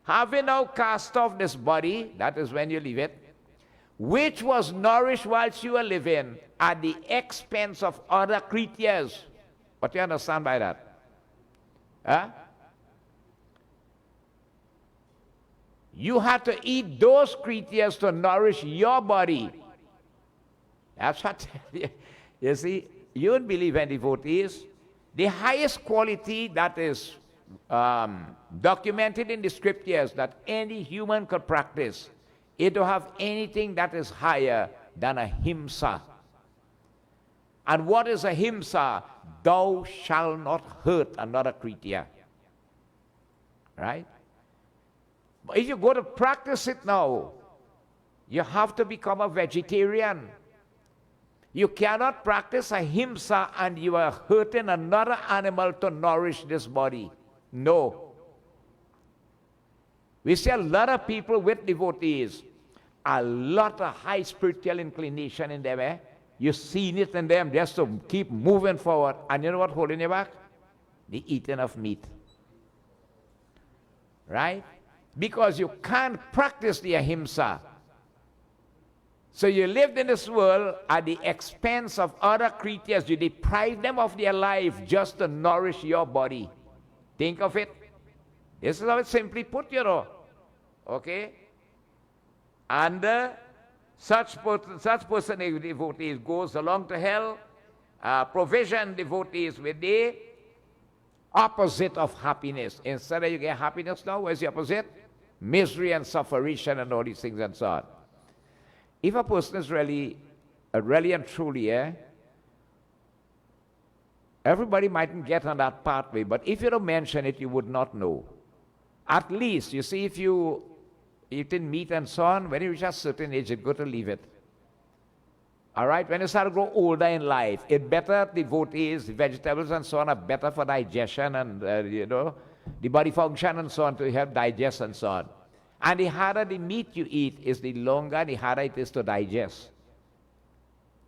Have you now cast off this body, that is when you leave it, which was nourished whilst you were living at the expense of other creatures? What do you understand by that? Huh? You have to eat those creatures to nourish your body. That's what, you see, you don't believe in devotees. The highest quality that is documented in the scriptures that any human could practice, it to have anything that is higher than a himsa. And what is a himsa? Thou shalt not hurt another creature. Right? But if you go to practice it now, you have to become a vegetarian. You cannot practice a himsa and you are hurting another animal to nourish this body. No. We see a lot of people with devotees, a lot of high spiritual inclination in them. Eh? You've seen it in them just to keep moving forward. And you know what holding you back? The eating of meat. Right? Because you can't practice the ahimsa. So you lived in this world at the expense of other creatures. You deprive them of their life just to nourish your body. Think of it. This is how it's simply put, you know. Okay? And such person, devotees, goes along to hell. Provision devotees with the opposite of happiness. Instead of you get happiness now, where's the opposite? Misery and suffering and all these things and so on. If a person is really and truly, everybody mightn't get on that pathway, but if you don't mention it, you would not know. At least, you see, if you eating meat and so on, when you reach a certain age, it's good to leave it. All right? When you start to grow older in life, it better, devotees, vegetables and so on are better for digestion and, the body function and so on to help digest and so on. And the harder the meat you eat is, the longer, the harder it is to digest.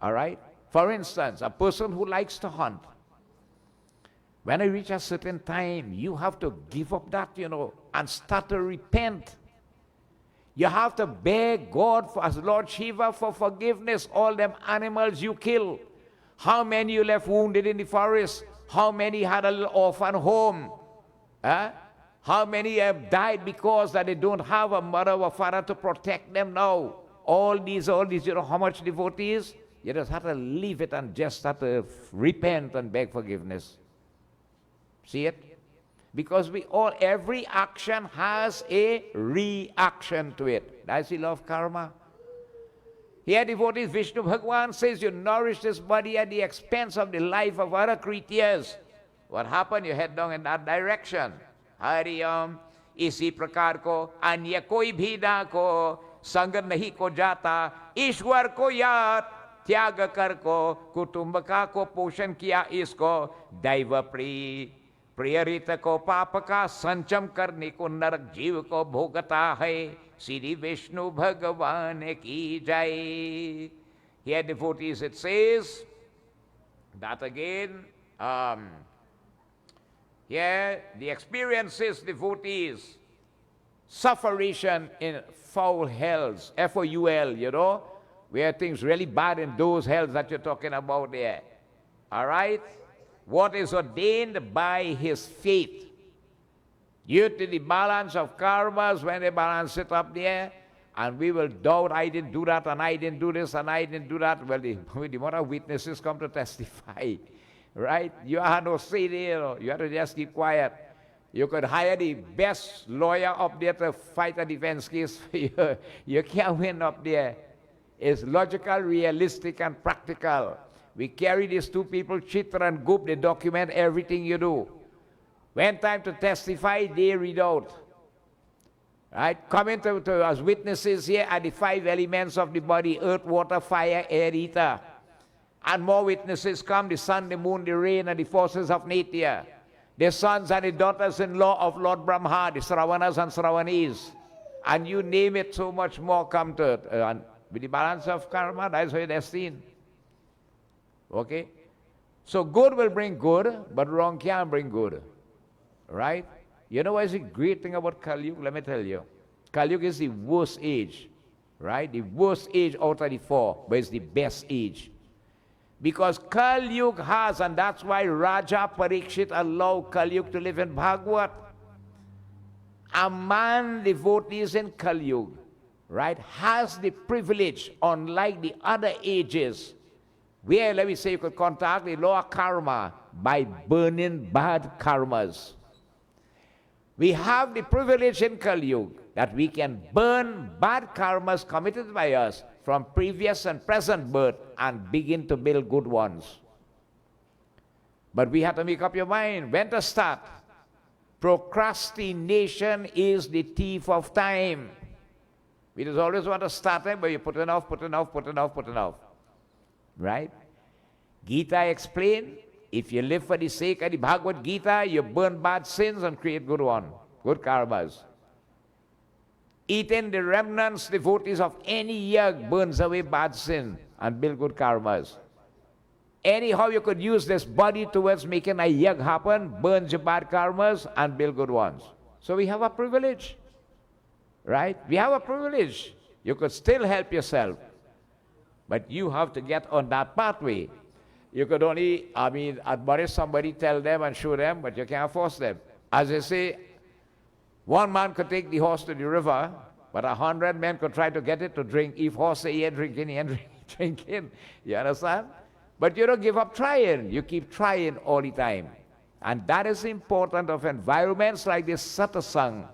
All right? For instance, a person who likes to hunt, when I reach a certain time, you have to give up that, and start to repent. You have to beg God, as Lord Shiva, for forgiveness, all them animals you kill. How many you left wounded in the forest? How many had a little orphan home? How many have died because that they don't have a mother or father to protect them now? All these, how much devotees? You just have to leave it and just have to repent and beg forgiveness. See it? Because every action has a reaction to it. That's the law of karma. Here, devotees, Vishnu Bhagavan says you nourish this body at the expense of the life of other creatures. What happened? You head down in that direction. Hari Om. इसी प्रकार को अन्य कोई भी ना को संग नहीं को जाता ईश्वर को याद त्याग कर को कुटुंब का को पोषण किया इसको दैव प्रेरित को पाप का संचम करने को नरक जीव को भोगता है श्री विष्णु भगवान की जय. Here devotees, it says that again. Here the experiences devotees sufferation in foul hells, FOUL, where things really bad in those hells that you're talking about there. All right? What is ordained by his faith. Due to the balance of karmas, when they balance it up there, and we will doubt, I didn't do that, and I didn't do this, and I didn't do that. Well, the more witnesses come to testify, right? You have no say there. You have to just keep quiet. You could hire the best lawyer up there to fight a defense case for you. You can't win up there. It's logical, realistic, and practical. We carry these two people, Chitra and Gup, they document everything you do. When time to testify, they read out. Right? Coming to as witnesses here are the 5 elements of the body, earth, water, fire, air, ether. And more witnesses come, the sun, the moon, the rain, and the forces of nature. The sons and the daughters-in-law of Lord Brahma, the Sravanas and Sravanis. And you name it, so much more come to it. And with the balance of karma, that's how it is seen. Okay? So good will bring good, but wrong can't bring good. Right? You know what is the great thing about Kali Yuga? Let me tell you. Kali Yuga is the worst age. Right? The worst age out of the 4, but it's the best age. Because Kali Yuga has, and that's why Raja Parikshit allowed Kali Yuga to live in Bhagavad. A man devotees in Kali Yuga, right, has the privilege, unlike the other ages, where, let me say, you could contact the law of karma by burning bad karmas. We have the privilege in Kali Yuga that we can burn bad karmas committed by us from previous and present birth and begin to build good ones. But we have to make up your mind when to start. Procrastination is the thief of time. We just always want to start it, but you put it off, put it off, put it off, put it off. Right? Gita explained, if you live for the sake of the Bhagavad Gita, you burn bad sins and create good ones, good karmas. Eating the remnants, devotees of any yag burns away bad sin and build good karmas. Anyhow you could use this body towards making a yag happen, burns your bad karmas and build good ones. So we have a privilege. Right? We have a privilege. You could still help yourself. But you have to get on that pathway. You could only, admonish somebody, tell them and show them, but you can't force them. As they say, one man could take the horse to the river, but 100 men could try to get it to drink. If horse say, yeah, drinking, yeah, drinking. You understand? But you don't give up trying. You keep trying all the time. And that is important of environments like this satsang.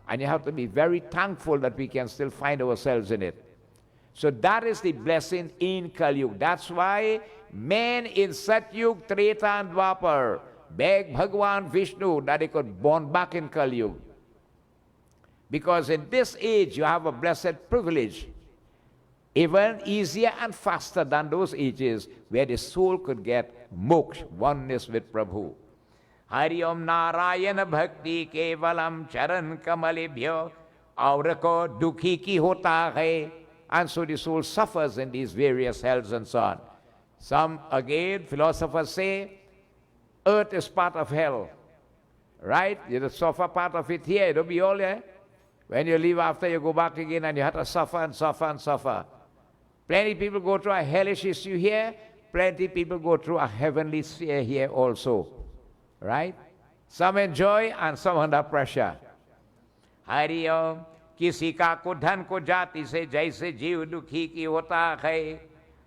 And you have to be very thankful that we can still find ourselves in it. So that is the blessing in Kali Yuga. That's why men in Satyug, Treta and Dwapar beg Bhagavan Vishnu that they could born back in Kali Yuga. Because in this age you have a blessed privilege, even easier and faster than those ages where the soul could get moksha, oneness with Prabhu. Hari Om Narayana Bhakti Kevalam Charan Kamalibhyo Aurako Dukhi Ki Hota Hai. And so the soul suffers in these various hells and so on. Some, again, philosophers say, earth is part of hell. Right? You suffer part of it here. It'll be all there. When you leave after, you go back again and you have to suffer and suffer and suffer. Plenty people go through a hellish issue here. Plenty people go through a heavenly sphere here also. Right? Some enjoy and some under pressure. Hari Om. किसी का को धन को जाति से जैसे जीव दुखी की होता है.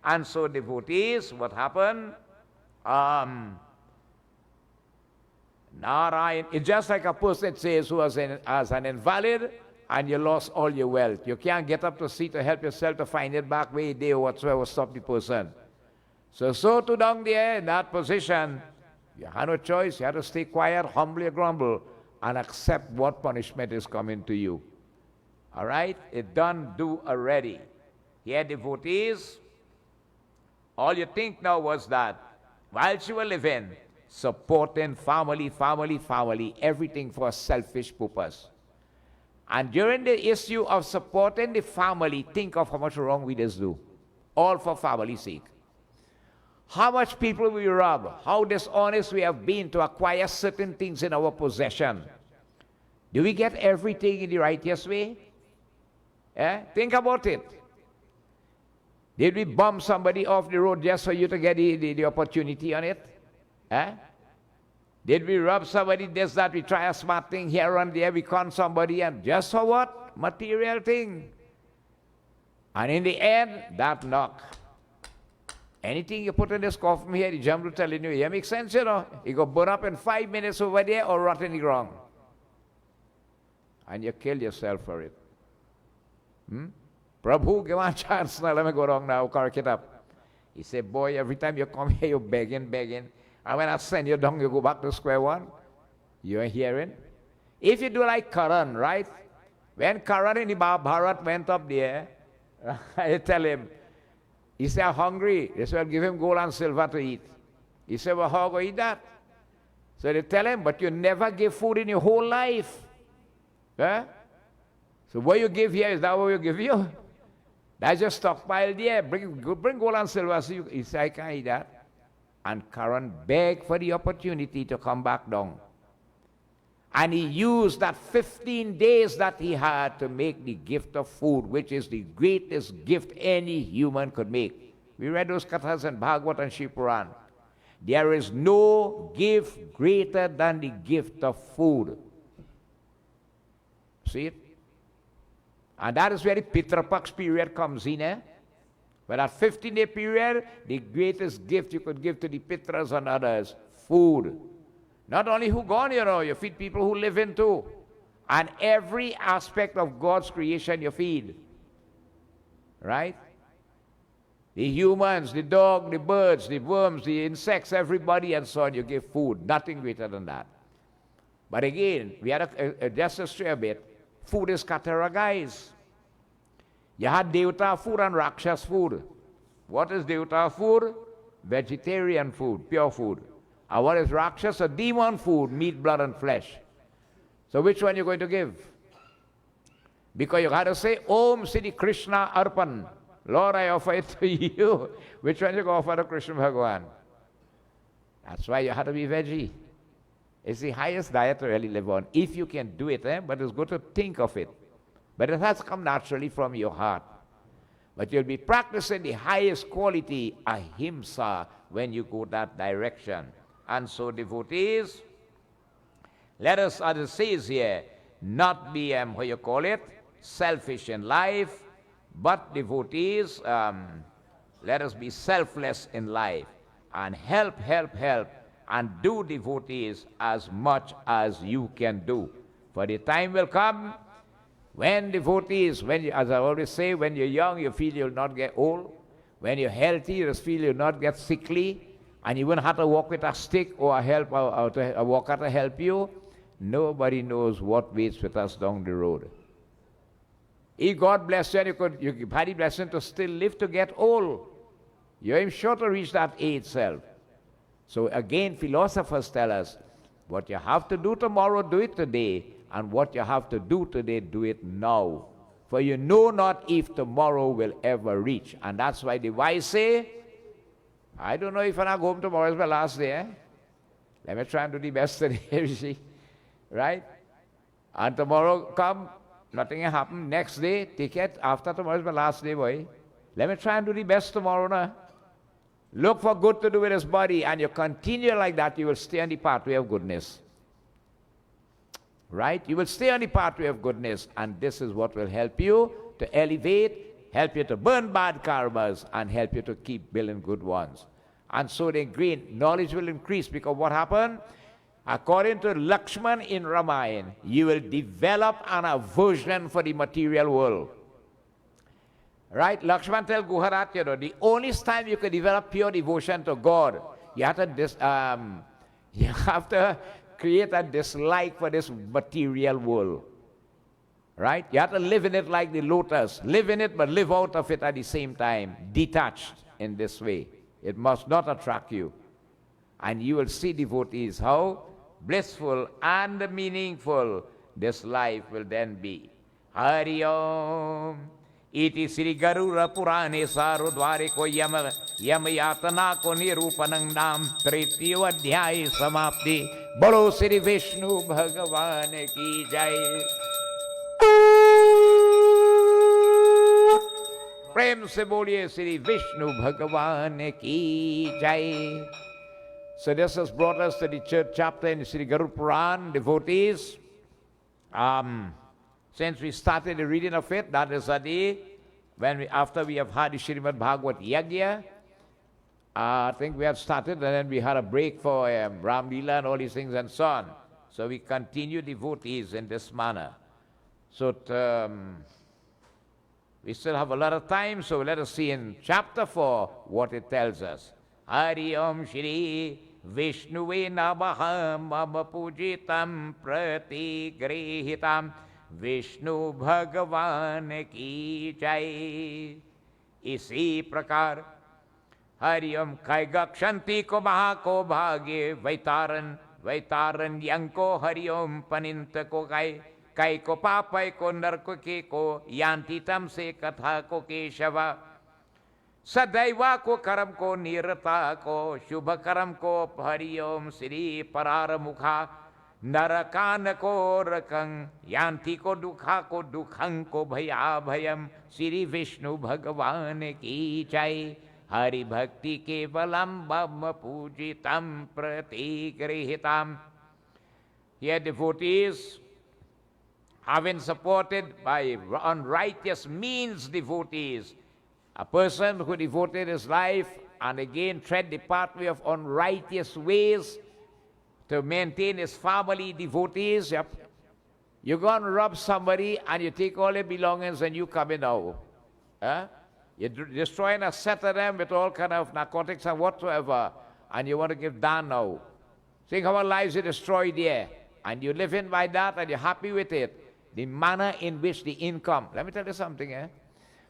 And so devotees, what happened? Narayan, it's just like a person says who was as an invalid and you lost all your wealth. You can't get up to see to help yourself to find it back where you did or whatsoever stop the person. So to down there in that position, you have no choice. You have to stay quiet, humbly grumble, and accept what punishment is coming to you. All right? It done do already. Here, devotees, all you think now was that while you were living, supporting family, everything for a selfish purpose. And during the issue of supporting the family, think of how much wrong we just do. All for family's sake. How much people we rob, how dishonest we have been to acquire certain things in our possession. Do we get everything in the righteous way? Think about it. Did we bump somebody off the road just for you to get the opportunity on it? Eh? Did we rob somebody this, that, we try a smart thing here and there, we con somebody, and just for what? Material thing. And in the end, that knock. Anything you put in this coffin here, the jump will tell you, yeah, makes sense, you know. It go burn up in 5 minutes over there or rot in the ground. And you kill yourself for it. Prabhu, give me a chance now, let me go wrong now, correct it up. He said, boy, every time you come here, you're begging. And when I send you down, you go back to square one. You're hearing? If you do like Karan, right? When Karan in the Bharat went up there, I tell him, he said, I'm hungry. They said, give him gold and silver to eat. He said, well, how go eat that? So they tell him, but you never give food in your whole life. Huh? So what you give here, is that what you give you? That's just stockpiled there. Bring gold and silver. So he said, I can't eat that. And Karan begged for the opportunity to come back down. And he used that 15 days that he had to make the gift of food, which is the greatest gift any human could make. We read those kathas in Bhagavad and Shiv Puran. There is no gift greater than the gift of food. See it? And that is where the Pitrapaksh period comes in. But that 15-day period, the greatest gift you could give to the Pitras and others, food. Not only who gone, you know, you feed people who live in too. And every aspect of God's creation you feed. Right? The humans, the dog, the birds, the worms, the insects, everybody and so on, you give food. Nothing greater than that. But again, we had just to stray a bit. Food is categorized. You had Devata food and Rakshas food. What is Devata food? Vegetarian food, pure food. And what is Rakshas? A demon food, meat, blood, and flesh. So which one are you going to give? Because you got to say, Om Siddhi Krishna Arpan. Lord, I offer it to you. Which one you going to offer to Krishna Bhagavan? That's why you have to be veggie. It's the highest diet to really live on. If you can do it, but it's good to think of it. But it has to come naturally from your heart. But you'll be practicing the highest quality, ahimsa, when you go that direction. And so, devotees, let us, as it says here, not be, what you call it, selfish in life, but devotees, let us be selfless in life and help, and do devotees as much as you can do. For the time will come when devotees, as I always say, when you're young, you feel you'll not get old. When you're healthy, you just feel you'll not get sickly, and you won't have to walk with a stick or a walker to help you. Nobody knows what waits with us down the road. If God bless you, and you had the blessing to still live to get old, you're sure to reach that age self. So again, philosophers tell us, what you have to do tomorrow, do it today, and what you have to do today, do it now. For you know not if tomorrow will ever reach. And that's why the wise say, I don't know if when I go home tomorrow is my last day. Let me try and do the best today, you see. Right? And tomorrow come, nothing will happen. Next day, take it. After tomorrow is my last day, boy. Let me try and do the best tomorrow now. Look for good to do with his body, and you continue like that, you will stay on the pathway of goodness. Right? You will stay on the pathway of goodness, and this is what will help you to elevate, help you to burn bad karmas, and help you to keep building good ones. And so the knowledge will increase, because what happened? According to Lakshman in Ramayana, you will develop an aversion for the material world. Right? Lakshman tells Guharat, the only time you can develop pure devotion to God, you have to create a dislike for this material world. Right? You have to live in it like the lotus. Live in it, but live out of it at the same time. Detached in this way. It must not attract you. And you will see, devotees, how blissful and meaningful this life will then be. Hari Om. Iti Sri Garuda Purana Sarudware ko yamayatana ko nirupanang nam Trityo Adhyay Samapti. Bolo Sri Vishnu Bhagavan ki jai. प्रेम से बोलिए श्री विष्णु भगवान की जय. So this has brought us to the third chapter in Sri Garuda Purana, devotees. Since we started the reading of it, that is a day after we have had the Srimad Bhagavat Yajna. I think we have started, and then we had a break for Ram Leela and all these things and so on. So we continue devotees in this manner. So we still have a lot of time, so let us see in chapter 4 what it tells us. Hari Om Shri Vishnuve Namaha Mama Pujitam Prati Grihitam Vishnu Bhagavan Ki Jai. इसी प्रकार हरि ओम कैगक्षंती को महा को भाग्य वैतारन young को हरि ओम पनिंत को कै को पापय को नरक के को यान्ति तम से कथा को केशव सदैवा को कर्म को निरता को शुभ कर्म को हरि ओम श्री परार मुखा नरकान को रकं यान्ति को दुखं को भया भयम श्री विष्णु भगवान की जय. हरि भक्ति केवलम बम पूजितम प्रतिगृहितम. Here devotees have been supported by unrighteous means devotees. A person who devoted his life and again tread the pathway of unrighteous ways to maintain his family devotees. Yep. You go and rob somebody and you take all their belongings and you come in now. Huh? You're destroying a set of them with all kind of narcotics and whatsoever, and you want to give down now. Think how our lives are destroyed there, and you live in by that and you're happy with it. The manner in which the income. Let me tell you something.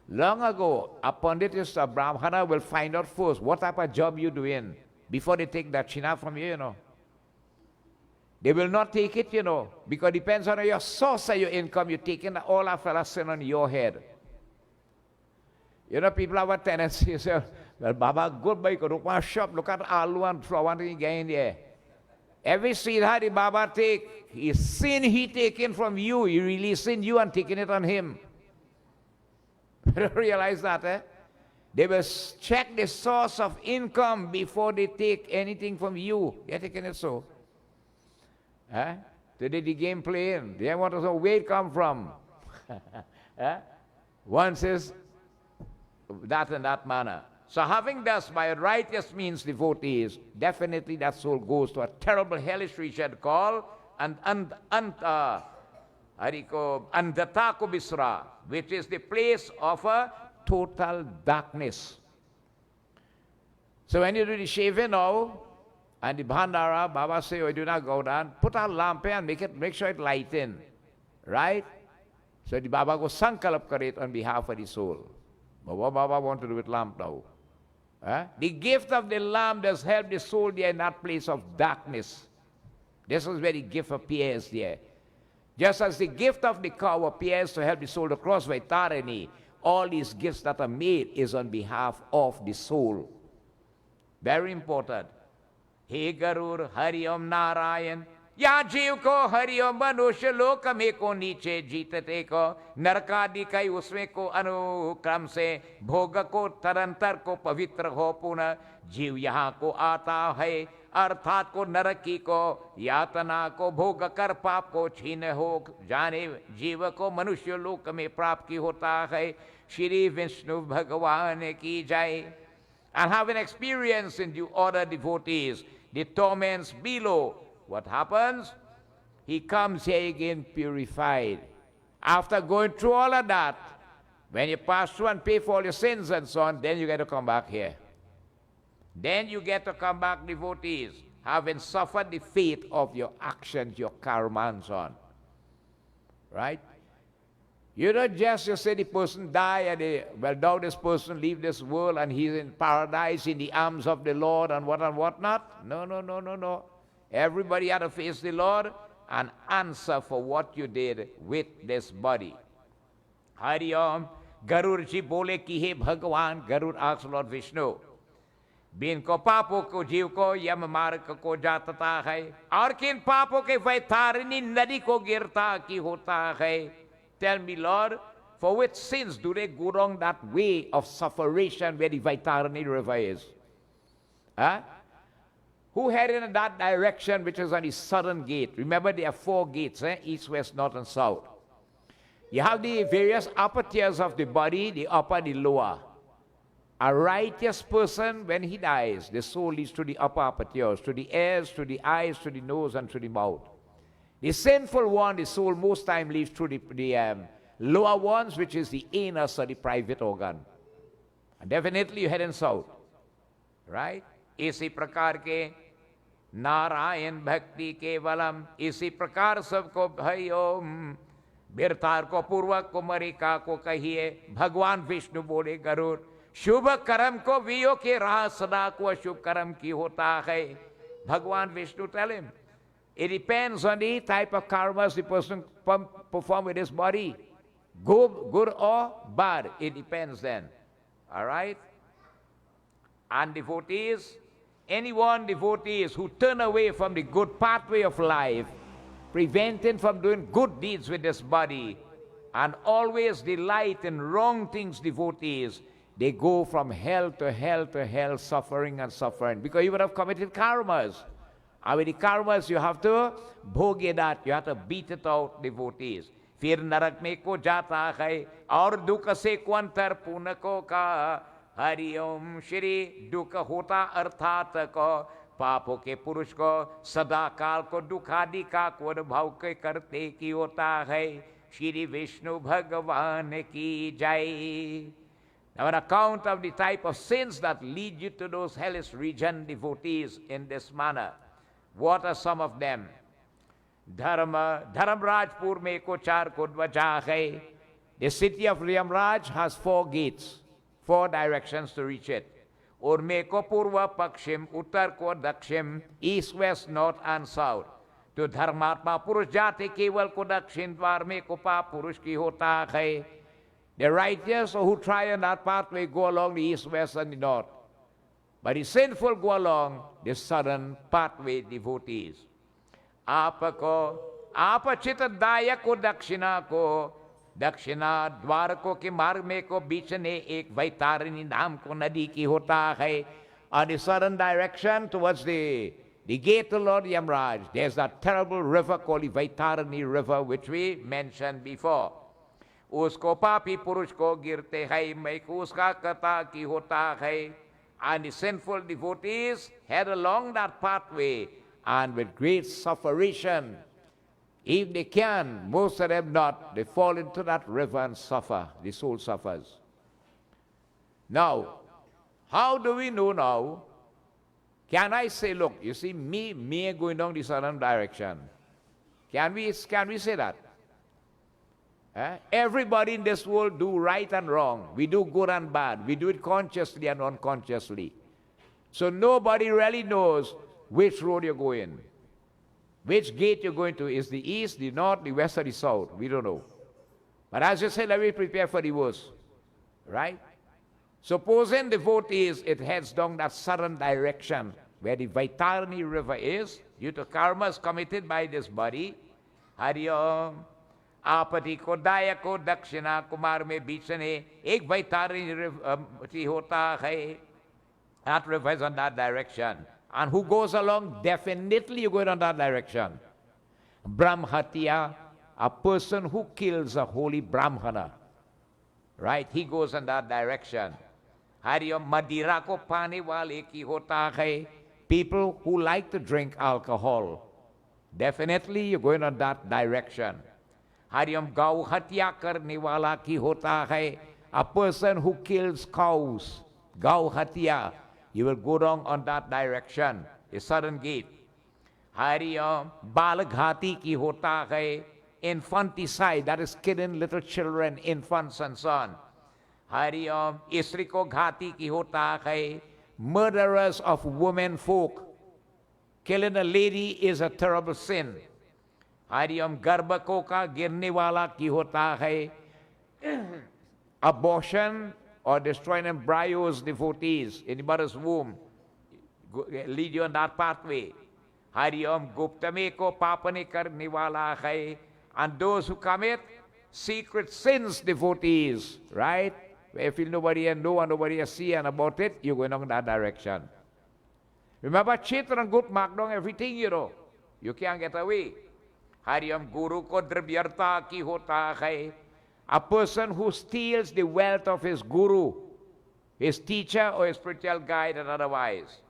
Long ago, a panditist, a brahmana will find out first what type of job you're doing before they take that china from you, you know. They will not take it, you know, because it depends on your source of your income. You're taking all of that sin on your head. You know, people have a tendency to say, well, Baba, good boy, go to shop, look at aloo and flour thing in there. Every seed the Baba take, his sin he taken from you, he releasing you and taking it on him. You don't realize that, eh? They will check the source of income before they take anything from you. They're taking it so. Eh? Today the game playing. They want to know where it come from. Eh? One says that in that manner. So having thus by righteous means devotees, definitely that soul goes to a terrible hellish region called Andhatako Bisra, which is the place of a total darkness. So when you do the shaving now, and the Bhandara, Baba say, oh, do not go down, put a lamp and make sure it light in. Right? So the Baba goes sankalap karit on behalf of the soul. But what Baba want to do with lamp now? The gift of the lamp does help the soul there in that place of darkness. This is where the gift appears there. Just as the gift of the cow appears to help the soul to cross Vaitarani, all these gifts that are made is on behalf of the soul. Very important. He Garur Hari Om Narayan. या जीव को हरिओ मनुष्य लोक में को नीचे जीतते को नरकादि कई उसमें को अनुक्रम से भोग को तरंतर को पवित्र हो पुनः जीव यहाँ को आता है अर्थात को नरकी को यातना को भोग कर पाप को छीन हो जाने जीव को मनुष्य लोक में प्राप्ति होता है श्री विष्णु भगवान की जय. And having experienced in due order devotees the torments below, what happens? He comes here again purified. After going through all of that, when you pass through and pay for all your sins and so on, then you get to come back here. Then you get to come back devotees, having suffered the fate of your actions, your karma and so on. Right? You don't just say the person die and well, now this person leave this world and he's in paradise in the arms of the Lord and what not. No, no, no, no, no. Everybody had to face the Lord and answer for what you did with this body. Hari Om. Garur ji bole ki he Bhagwan. Garur asks Lord Vishnu. बिन को पापों को जीव को यम मार्ग को जाता है और किन पापों के वैतारिणी नदी को गिरता की होता है. Tell me, Lord, For which sins do they go down that way of sufferation where the Vaitarani river is? Huh? Who headed in that direction, which is on the southern gate? Remember, there are 4 gates, east, west, north, and south. You have the various upper tiers of the body, the upper, the lower. A righteous person, when he dies, the soul leads to the upper tiers, to the ears, to the eyes, to the nose, and to the mouth. The sinful one, the soul, most time leads through the lower ones, which is the anus or the private organ. And definitely you head in south. Right? इसी प्रकार के नारायण भक्ति केवलम, इसी प्रकार सबको भयो बिरतार को पूर्वक कुमरिका को कहिए, भगवान विष्णु बोले गरुड़, शुभ कर्म को वियो के राह सदा को अशुभ कर्म की होता है. Bhagwan Vishnu tell him, it depends on the type of karmas the person perform with his body. Good or bad, it depends then. All right? And devotees, devotees who turn away from the good pathway of life, preventing from doing good deeds with this body, and always delight in wrong things, devotees, they go from hell to hell to hell, suffering and suffering, because you would have committed karmas. And with the karmas, you have to bhoge that, you have to beat it out, devotees. फिर नरक में को जाता है और दुख से क्वंतर पुण्य को का, हरिओम श्री दुख होता अर्थात को, पापों के पुरुष को सदा काल को दुखादि का को अनुभव के करते की होता है. श्री विष्णु भगवान की जय. Now, an account of the type of sins that lead you to those hellish region, devotees, in this manner. What are some of them? Dharamrajpur mein ko 4 ko dwaja hai. The city of Yamraj has 4 gates, 4 directions to reach it. Urme ko purva pakshim, uttar ko dakshim, east, west, north, and south. To dharmatma purush jate keval ko dakshin dwar mein ko pa purush ki hota hai. The righteous who try on that pathway go along the east, west, and the north. But the sinful go along the southern pathway, devotees. आपको आपचित दायक को दक्षिणा द्वार को के मार्ग में को बीच ने एक वैतारिणी नाम को नदी की होता है. On the southern direction towards the gate to Lord Yamraj, there's that terrible river called the Vaitarani river, which we mentioned before. उसको पापी पुरुष को गिरते है मैं को उसका कथा की होता है. And the sinful devotees head along that pathway, and with great sufferation, if they can, most of them not, they fall into that river and suffer. The soul suffers. Now, how do we know now? Can I say, look, you see, me going down the southern direction? Can we say that? Everybody in this world do right and wrong. We do good and bad. We do it consciously and unconsciously. So nobody really knows which road you're going, which gate you're going to. Is the east, the north, the west, or the south? We don't know. But as you say, let me prepare for the worst. Right? Supposing devotees, it heads down that southern direction where the Vaitarani river is, due to karmas committed by this body. Hari Om. आपति को दाया को दक्षिणा कुमार में बीच ने एक Vaitarani river होता है. That river is on that direction. And who goes along? Definitely you're going on that direction. Brahmhatya, a person who kills a holy Brahmana. Right? He goes in that direction. Hariom Madira ko pani wale ki hota hai. People who like to drink alcohol. Definitely you're going on that direction. Hariom Gau Hatya karne wala ki hota hai. A person who kills cows. Gau Hatya. You will go down on that direction, the southern gate. Hariom Balaghati ki hota hai. Infanticide, that is killing little children, infants and so on. Hariom Istri ko ghati ki hota hai. Murderers of women folk. Killing a lady is a terrible sin. Hariom Garbha ko ka girne wala ki hota hai. Abortion or destroying embryos, devotees in the mother's womb, lead you on that pathway. Hariom Guptame ko papane karne wala hai. And those who commit secret sins devotees, right? Where you feel nobody and nobody has seen about it, you're going on that direction. Remember, Chitran Gut marked down everything, you know. You can't get away. Hariam Guru ko drabyarta ki hota hai. A person who steals the wealth of his guru, his teacher or his spiritual guide and otherwise.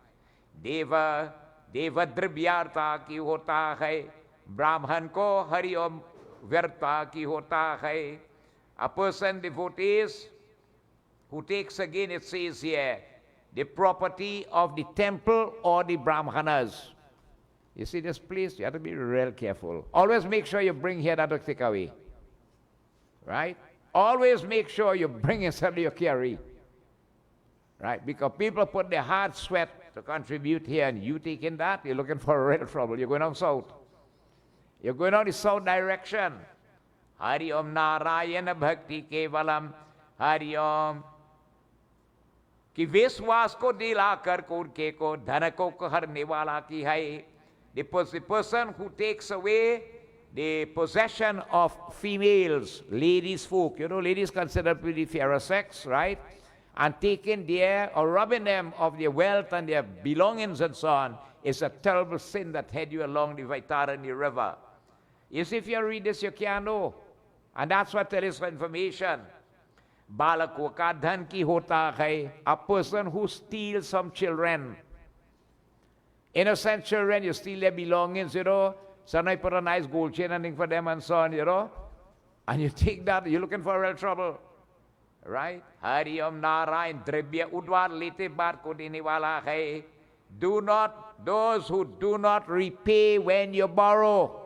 Deva drabyarta ki hota hai. Brahman ko hariom vyarta ki hota hai. A person devotees who takes again, it says here, the property of the temple or the Brahmanas. You see this place, you have to be real careful. Always make sure you bring here that to take away. Right? Always make sure you bring instead you carry. Right? Because people put their hard sweat to contribute here and you taking that, you're looking for real trouble. You're going on south. You're going on the south direction. Hari Om Narayana Bhakti Kevalam. Hari Om. कि विश्वास को दिलाकर के को धन को कहरने वाला की है. The person who takes away the possession of females, ladies folk, you know, ladies considered to be the fairer sex, right? And taking their, or robbing them of their wealth and their belongings and so on, is a terrible sin that head you along the Vaitarani River. Yes, if you read this, you can't know. And that's what there is for information. Balako ka dhan ki hota hai, a person who steals some children. Innocent children, you steal their belongings, you know. Sometimes put a nice gold chain and thing for them and so on, you know. And you take that, you're looking for real trouble. Right? Hari Om Narayan Dribya Udvar Lite Bar ko dine wala hai. Do not, those who do not repay when you borrow.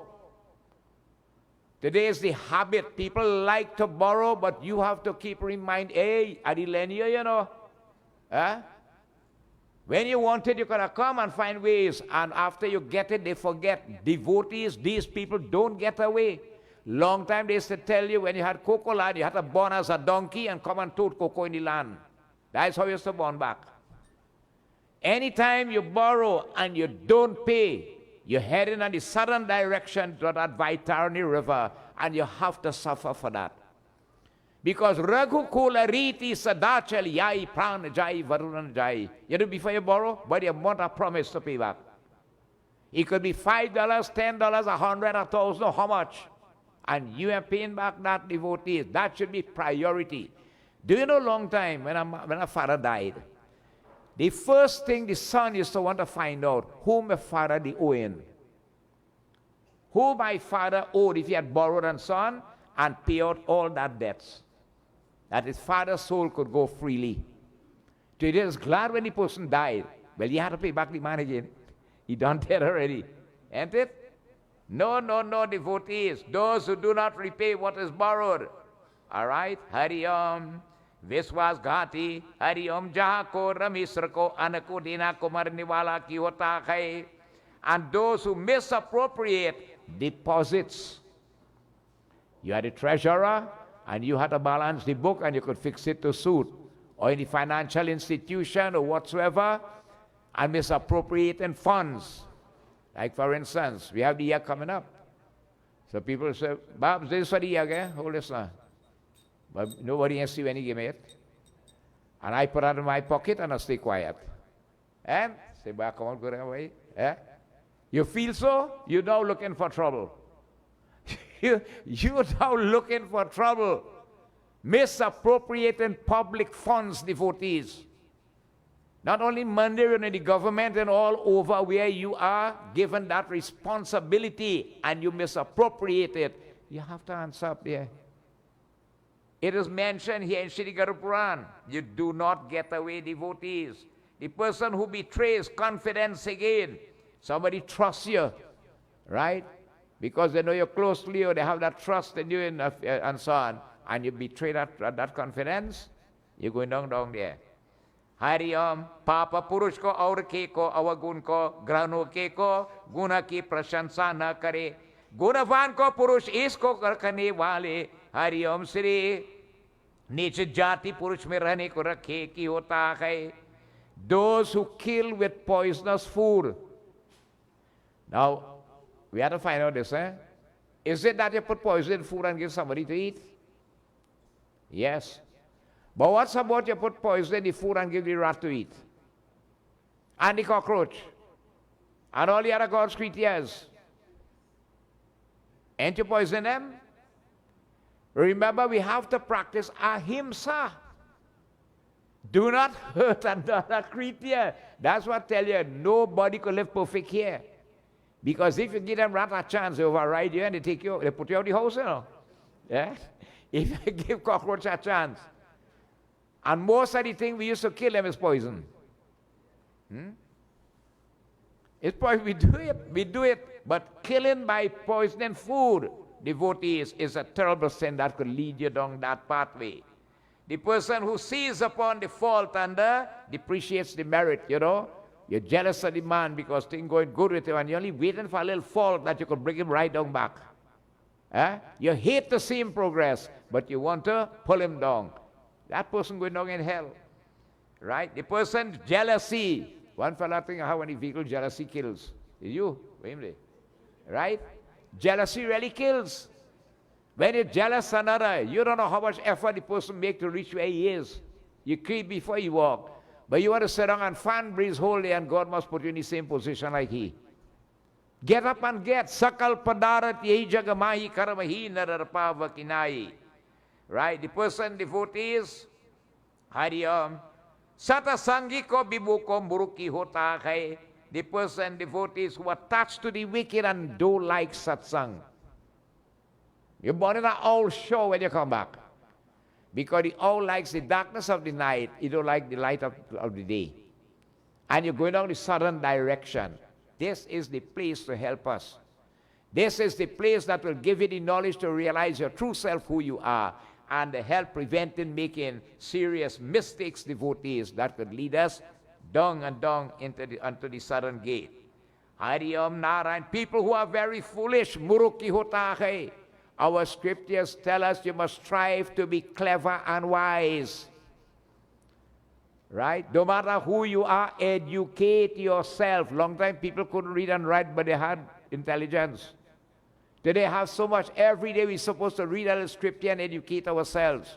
Today is the habit. People like to borrow, but you have to keep reminding, hey, Adilenia, you know. Huh? When you want it, you're going to come and find ways. And after you get it, they forget. Devotees, these people don't get away. Long time they used to tell you when you had cocoa land, you had to born as a donkey and come and tote cocoa in the land. That's how you used to born back. Anytime you borrow and you don't pay, you're heading in the southern direction to that Vaitarani River, and you have to suffer for that. Because Raghukula Riti Sadachal Yai Pran Jai Varunan Jai. You know, before you borrow, but you want a promise to pay back. It could be $5, $10, $100, $1,000, how much? And you are paying back that devotees. That should be priority. Do you know long time when my father died? The first thing the son used to want to find out, who my father the owing. Who my father owed if he had borrowed and so on, and pay out all that debts. That his father's soul could go freely. So he was glad when the person died. Well, he had to pay back the man again. He done that already. Ain't it? No, devotees. Those who do not repay what is borrowed. All right? Hari Om. Viswas Ghati, Hari Om Jaha ko Ramisra ko Anako Dina ko marne wala ki hota hai. And those who misappropriate deposits. You had a treasurer and you had to balance the book and you could fix it to suit. Or in the financial institution or whatsoever, and misappropriating funds. Like for instance, we have the year coming up. So people say, Babs, this is for the year again? Hold this now. But nobody has seen when he gave me it. And I put it in my pocket and I stay quiet. And say, bah, come on, go away. Eh? You feel so? You're now looking for trouble. You're now looking for trouble. Misappropriating public funds, devotees. Not only Mandir and the government and all over where you are given that responsibility and you misappropriate it, you have to answer up there. It is mentioned here in Shri Garuda Purana. You do not get away, devotees. The person who betrays confidence again, somebody trusts you, right? Because they know you closely or they have that trust in you and so on, and you betray that confidence, you're going down there. Hari Om, Papa Purush ko aur ke ko avagun ko grano ke ko guna ki prashansa na kare. Gunavan ko Purush isko karkane wale. Hari Om Shri Niche Jati Purush mein rehne ko rakhe ki hota hai. Those who kill with poisonous food. Now, we have to find out this, Is it that you put poison in food and give somebody to eat? Yes. But what's about you put poison in the food and give the rat to eat? And the cockroach? And all the other God's creatures? Ain't you poison them? Remember, we have to practice ahimsa. Do not hurt another creature. That's what I tell you. Nobody could live perfect here. Because if you give them rat a chance, they override you and they take you, they put you out of the house, you know. Yeah? If you give cockroach a chance. And most of the things we used to kill them is poison. It's poison. We do it. But killing by poisoning food, devotees, is a terrible sin that could lead you down that pathway. The person who sees upon the fault and depreciates the merit, you know. You're jealous of the man because things going good with him and you're only waiting for a little fault that you could bring him right down back. You hate to see him progress, but you want to pull him down. That person going down in hell. Right? The person jealousy. One fella think how many vehicle jealousy kills. Is you? Wait. Right? Jealousy really kills. When you're jealous of another, you don't know how much effort the person make to reach where he is. You creep before you walk. But you want to sit down and fan breeze whole day and God must put you in the same position like he. Get up and get. Sakal padarat yehi jagamahi karamahi nararpava kinai. Right? The person, devotees, Hariyam. Satasangi ko bibuko muruki hota kay. The person, devotees who are attached to the wicked and don't like satsang. You're born in an owl show when you come back. Because the owl likes the darkness of the night, you don't like the light of the day. And you're going down the southern direction. This is the place to help us. This is the place that will give you the knowledge to realize your true self, who you are, and help preventing making serious mistakes, devotees, that could lead us down and down into the southern gate. Hariyam Narayan, people who are very foolish, muruki hotahe. Our scriptures tell us you must strive to be clever and wise. Right? No matter who you are, educate yourself. Long time people couldn't read and write, but they had intelligence. Today have so much. Every day we're supposed to read our scripture and educate ourselves.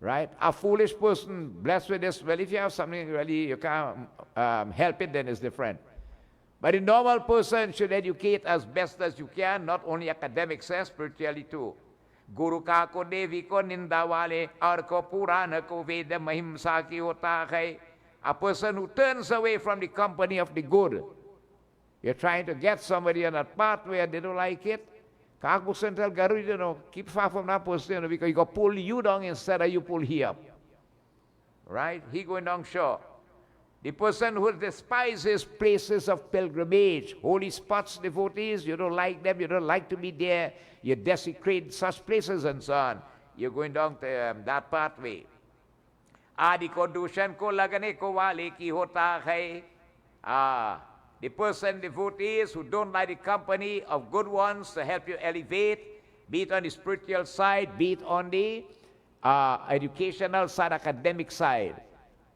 Right? A foolish person, blessed with this, well, if you have something really you can't help it, then it's different. But a normal person should educate as best as you can, not only academics, spiritually too. Guru ka ko devi ko nindawale, ar ko purana ko veda mahimsa ki hota hai. A person who turns away from the company of the good. You're trying to get somebody on that pathway and they don't like it. Kakusan tell Garuda, you know, keep far from that person, you know, because he got pull you down instead of you pull he up. Right? He going down shore. The person who despises places of pilgrimage, holy spots, devotees, you don't like them, you don't like to be there, you desecrate such places and so on. You're going down to that pathway. Adi ko dushan ko lagane ko wale ki hota hai. The person, devotees, who don't like the company of good ones to help you elevate, be it on the spiritual side, be it on the educational side, academic side.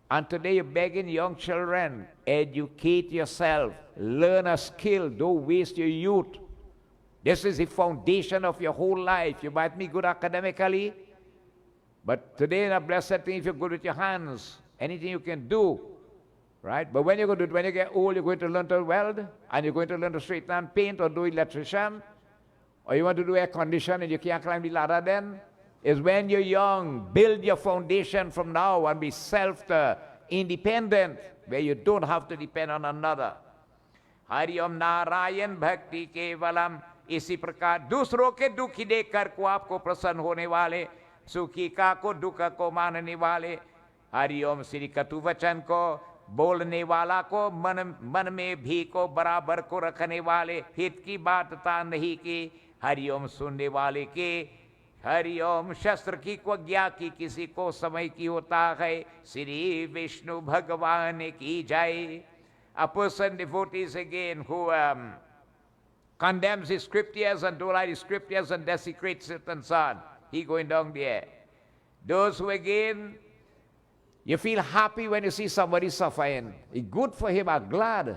And today you're begging young children, educate yourself, learn a skill, don't waste your youth. This is the foundation of your whole life. You might be good academically, but today in a blessed thing, if you're good with your hands, anything you can do, right? But when you're going to do it, when you get old, you're going to learn to weld, and you're going to learn to straighten and paint, or do electrician, or you want to do air condition and you can't climb the ladder then, is when you're young. Build your foundation from now and be self-independent, where you don't have to depend on another. Hariom Narayan Bhakti Kevalam. इसी प्रकार दूसरों के दुखी देखकर को आपको प्रसन्न होने वाले, सुखी का को दुख को मानने वाले, हरिओम श्री कटु वचन को बोलने वाला को मन में भी को बराबर को रखने वाले, हित की बातता नहीं की, हरिओम सुनने वाले के, हरिओम शस्त्र की को ज्ञा की किसी को समय की होता है, श्री विष्णु भगवान की जय. A person devotees again who condemns his scriptures and don't like his scriptures and desecrates it and so on. He going down there. Those who again, you feel happy when you see somebody suffering. It's good for him, I'm glad.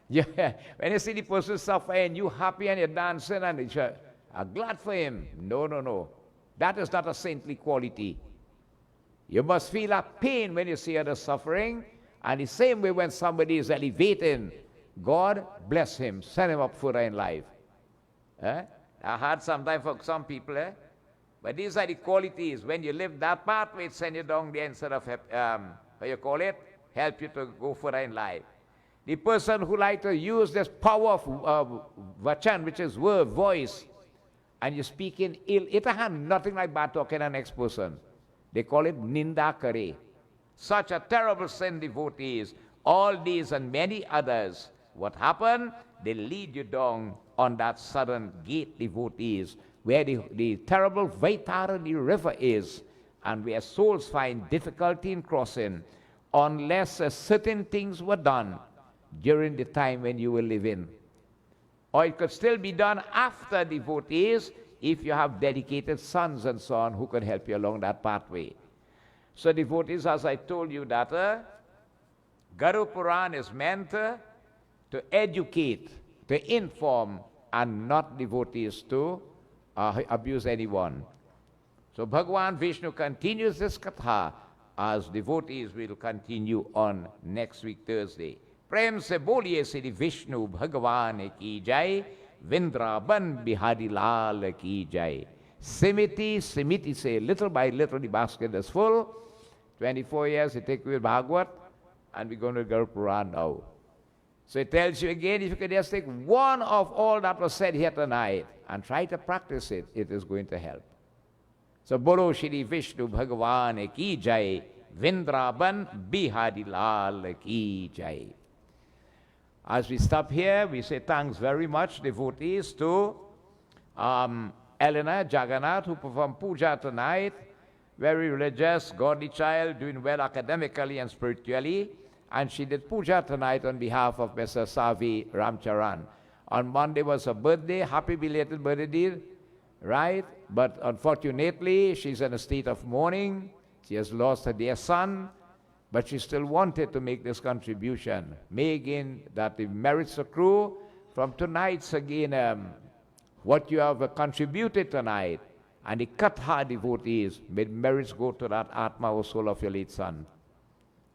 Yeah, when you see the person suffering, you happy and you're dancing and you're glad for him. No, no, no. That is not a saintly quality. You must feel a pain when you see others suffering, and the same way when somebody is elevating, God bless him, send him up further in life. I had sometimes for some people, but these are the qualities. When you live that pathway, it send you down there instead of, how you call it, help you to go further in life. The person who like to use this power of vachan, which is word, voice, and you speak in ill, it has nothing like bad talking the next person. They call it ninda kare. Such a terrible sin, devotees. All these and many others. What happened? They lead you down on that sudden gate, devotees, where the terrible Vaitarani river is, and where souls find difficulty in crossing, unless certain things were done during the time when you were living. Or it could still be done after, devotees, if you have dedicated sons and so on who could help you along that pathway. So devotees, as I told you that Garuda Purana is meant to educate, to inform, and not, devotees, to abuse anyone. So Bhagavan Vishnu continues this katha, as devotees will continue on next week Thursday. Prem se boliye Sri Vishnu Bhagavan ki jai, Vrindavan Bihari Lal ki jai. Simiti say, little by little the basket is full. 24 years it takes with Bhagavad, and we're going to Garuda Purana now. So it tells you again, if you can just take one of all that was said here tonight and try to practice it, it is going to help. So Bolo Shri Vishnu Bhagavan ki jai, Vrindavan Bihari Lal ki jai. As we stop here, we say thanks very much, devotees, to Elena Jagannath, who performed puja tonight. Very religious, godly child, doing well academically and spiritually. And she did puja tonight on behalf of Mr. Savi Ramcharan. On Monday was her birthday. Happy belated birthday, dear. Right? But unfortunately, she's in a state of mourning. She has lost her dear son. But she still wanted to make this contribution. May again that the merits accrue from tonight's again, what you have contributed tonight, and the Katha devotees, may merits go to that Atma or soul of your late son.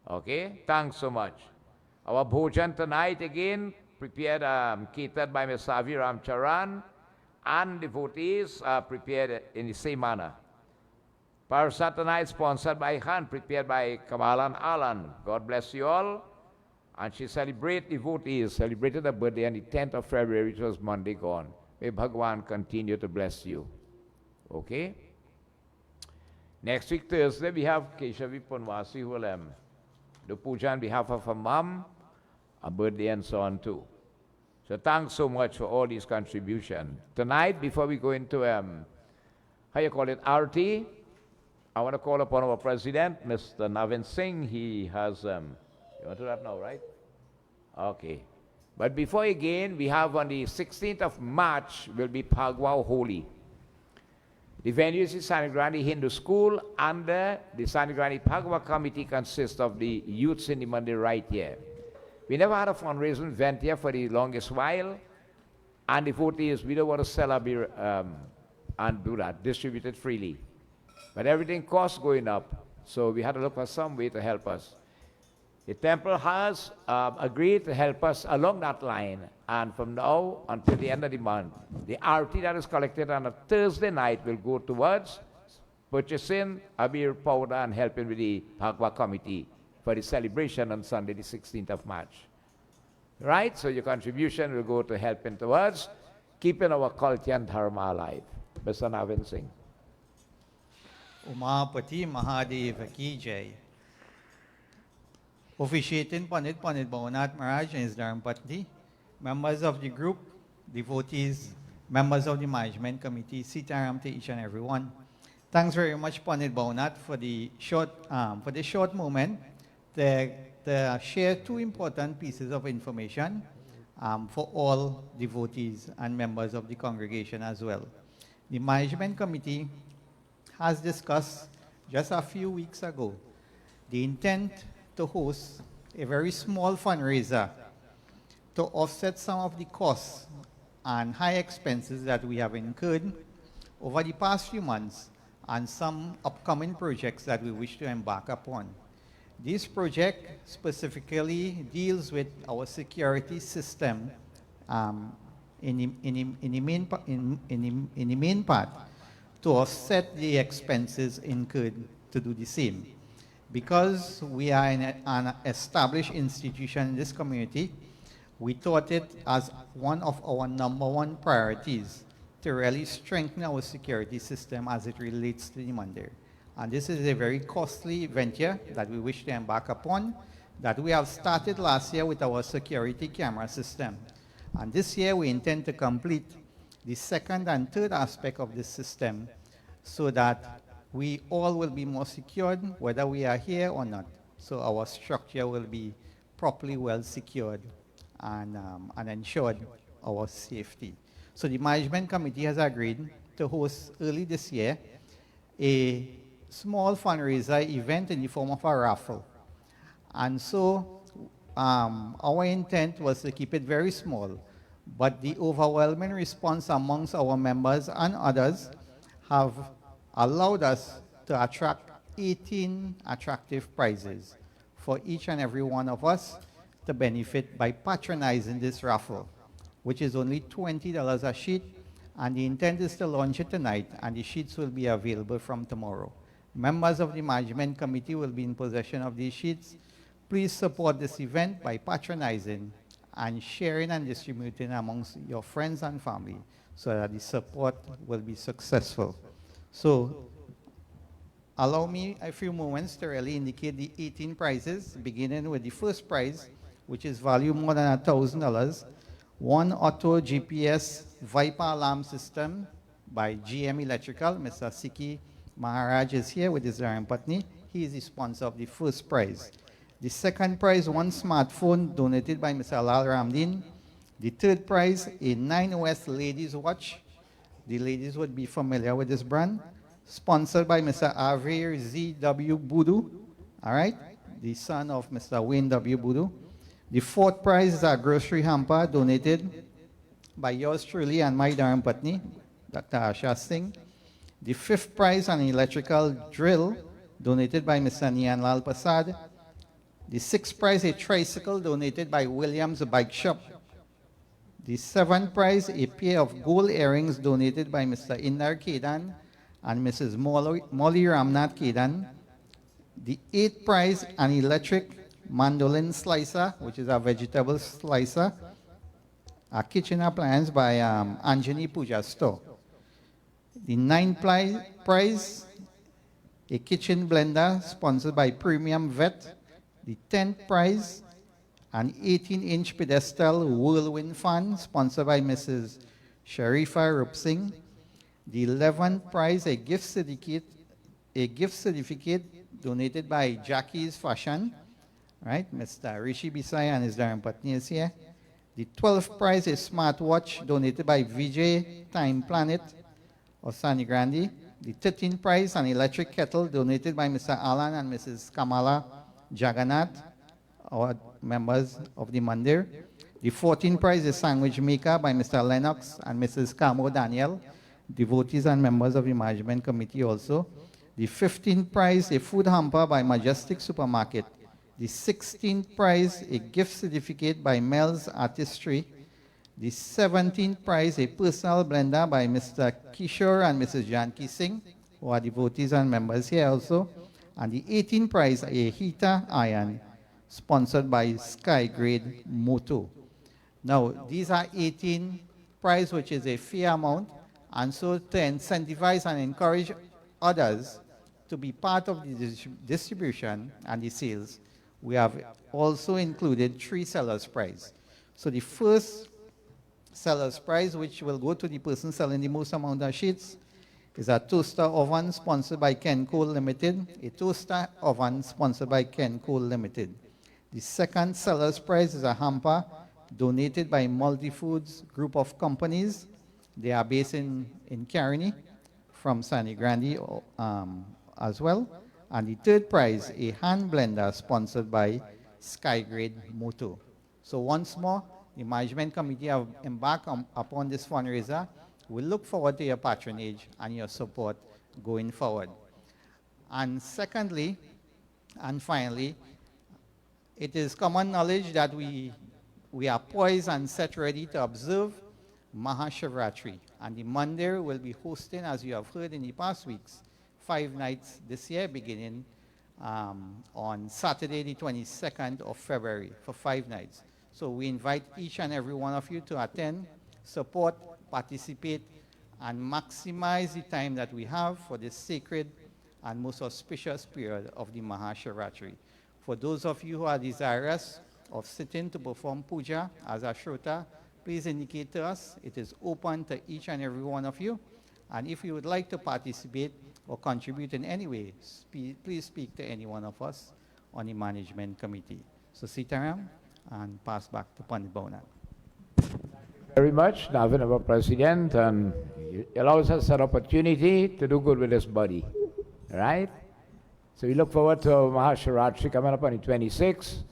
Okay? Thanks so much. Our bhojan tonight again, prepared, catered by Mr. Savi Ramcharan, and devotees prepared in the same manner. Parasat tonight sponsored by Han, prepared by Kamalan Alan. God bless you all. And she celebrated devotees, celebrated her birthday on the 10th of February, which was Monday gone. May Bhagavan continue to bless you. Okay? Next week, Thursday, we have Keshavi Ponwasi, who will do puja on behalf of her mom, a birthday and so on too. So thanks so much for all these contributions. Tonight, before we go into, how you call it, Arti, I want to call upon our president, Mr. Navin Singh. He has, you want to do that now, right? Okay. But before again, we have on the 16th of March will be Phagwa Holi. The venue is the Sanigrani Hindu School, and the Sanigrani Phagwa Committee consists of the youths in the Mandir right here. We never had a fundraising event here for the longest while, and the vote is we don't want to sell our beer and do that, distribute it freely. But everything costs going up, so we had to look for some way to help us. The temple has agreed to help us along that line, and from now until the end of the month, the RT that is collected on a Thursday night will go towards purchasing Abir powder and helping with the Phagwa committee for the celebration on Sunday, the 16th of March. Right? So your contribution will go to helping towards keeping our culture and dharma alive. Mr. Navin Singh. Umapati Mahadev ki jai. Officiating Pandit Bhownath Maraj and his Dharmapatni, members of the group, devotees, members of the management committee, Sitaram to each and everyone. Thanks very much, Pandit Bhownath, for the short moment to share two important pieces of information for all devotees and members of the congregation as well. The management committee has discussed just a few weeks ago the intent to host a very small fundraiser to offset some of the costs and high expenses that we have incurred over the past few months and some upcoming projects that we wish to embark upon. This project specifically deals with our security system in the main part to offset the expenses incurred to do the same. Because we are an established institution in this community, we thought it as one of our #1 priorities to really strengthen our security system as it relates to the Mandir. And this is a very costly venture that we wish to embark upon, that we have started last year with our security camera system. And this year we intend to complete the second and third aspect of this system so that we all will be more secured whether we are here or not. So our structure will be properly well secured and ensured our safety. So the management committee has agreed to host early this year a small fundraiser event in the form of a raffle. And so our intent was to keep it very small, but the overwhelming response amongst our members and others have allowed us to attract 18 attractive prizes for each and every one of us to benefit by patronizing this raffle, which is only $20 a sheet, and the intent is to launch it tonight, and the sheets will be available from tomorrow. Members of the management committee will be in possession of these sheets. Please support this event by patronizing and sharing and distributing amongst your friends and family so that the support will be successful. So allow me a few moments to really indicate the 18 prizes, beginning with the first prize, which is valued more than $1,000. One auto GPS Viper alarm system by GM Electrical. Mr. Siki Maharaj is here with his Patni. He is the sponsor of the first prize. The second prize, one smartphone donated by Mr. Lal Ramdin. The third prize, a 9OS ladies watch. The ladies would be familiar with this brand. Sponsored by Mr. Avir Z.W. Budu, all right, the son of Mr. Wayne W. Budu. The fourth prize is a grocery hamper donated by yours truly and my Patni, Dr. Asha Singh. The fifth prize, an electrical drill donated by Mr. Nian Lal Prasad. The sixth prize, a tricycle donated by Williams Bike Shop. The seventh prize, a pair of gold earrings donated by Mr. Indar Kedan and Mrs. Molly Ramnath Kedan. The eighth prize, an electric mandolin slicer, which is a vegetable slicer, a kitchen appliance by Anjani Puja Store. The ninth prize, a kitchen blender sponsored by Premium Vet. The 10th prize, an 18-inch pedestal whirlwind fan sponsored by Mrs. Sharifa Rup Singh. The 11th prize, a gift certificate donated by Jackie's Fashion, right? Mr. Rishi Bisai and his Patni is here. The 12th prize, a smartwatch donated by VJ Time Planet of Sani Grande. The 13th prize, an electric kettle donated by Mr. Alan and Mrs. Kamala Jagannath, our members of the Mandir. The 14th prize, a sandwich maker by Mr. Lennox and Mrs. Camo Daniel, devotees and members of the management committee also. The 15th prize, a food hamper by Majestic Supermarket. The 16th prize, a gift certificate by Mel's Artistry. The 17th prize, a personal blender by Mr. Kishore and Mrs. Janki Singh, who are devotees and members here also. And the 18th prize, a heater iron, sponsored by Sky Grade Moto. Now, these are 18 prize, which is a fair amount, and so to incentivize and encourage others to be part of the distribution and the sales, we have also included 3 sellers prize. So the first seller's prize, which will go to the person selling the most amount of sheets, is a toaster oven sponsored by Ken Cole Limited, a toaster oven sponsored by Ken Cole Limited. The second seller's prize is a hamper donated by Multifoods Group of Companies. They are based in Caroni from Sani Grande as well. And the third prize, a hand blender sponsored by Skygrade Moto. So once more, the management committee have embarked upon this fundraiser. We look forward to your patronage and your support going forward. And secondly, and finally, it is common knowledge that we are poised and set ready to observe Maha Shivratri. And the Mandir will be hosting, as you have heard in the past weeks, 5 nights this year, beginning on Saturday, the 22nd of February, for 5 nights. So we invite each and every one of you to attend, support, participate, and maximize the time that we have for this sacred and most auspicious period of the Maha Shivratri. For those of you who are desirous of sitting to perform puja as a Shrota, please indicate to us. It is open to each and every one of you. And if you would like to participate or contribute in any way, please speak to any one of us on the management committee. So Sitaram, and pass back to Pandit Bhownath. Very much, Navinava President, and it allows us an opportunity to do good with this body, right? So we look forward to Mahashivratri coming up on the 26th.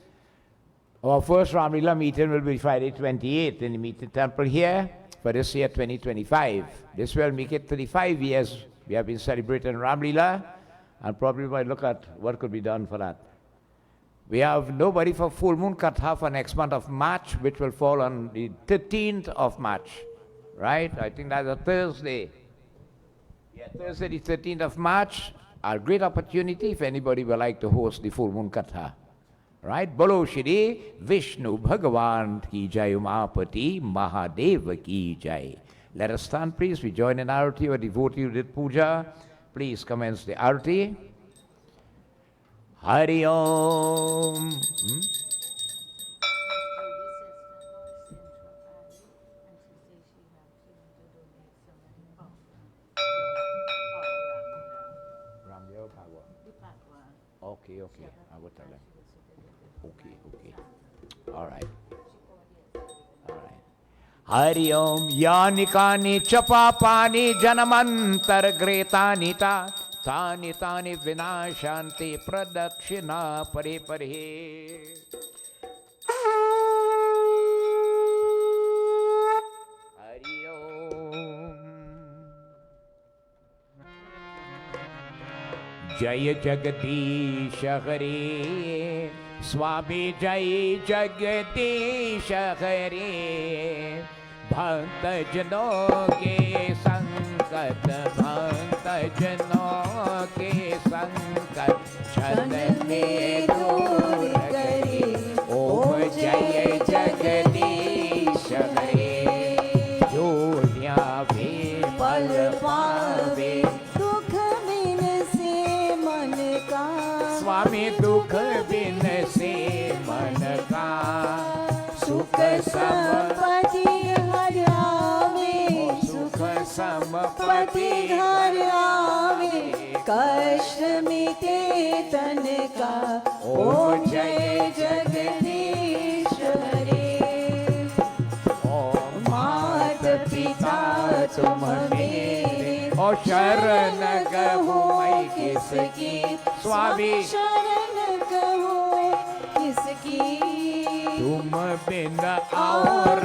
Our first Ramlila meeting will be Friday 28th in the meeting temple here for this year 2025. This will make it 35 years we have been celebrating Ramlila, and probably might look at what could be done for that. We have nobody for full moon katha for next month of March, which will fall on the 13th of March, right? I think that's a Thursday. Yeah, Thursday the 13th of March. A great opportunity if anybody would like to host the full moon katha, right? Bolo Shri Vishnu Bhagavan ki jai, Umapati Mahadeva ki jai. Let us stand, please. We join in Arati, or devotee who did puja. Please commence the Arati. Hari Om. Okay, I will tell them. Okay. All right. Hari Om. Yanikani chapapani janamantar gretani ta. Tani tani vinashanti pradakshina pare pare. Hari Om. Jaya Jagadish Hare, Swami Jai Jagadish Hare, Bhakta Jano ke Sankat, Bhakta Jano ke Sankat, Chand me dur kare, Om Jaya Jagadish Hare, Jo dhyaave pal paave, Swami dukh bin se man ka, Sukh sampati har aave, Sukh sampati har aave, Kasht mite tan ka, Om Jai Jagadish Hare. Om Mat Pita tum mere, O sharan gahu mai kiski, Swami sharan gahu kiski, Tum bin aur n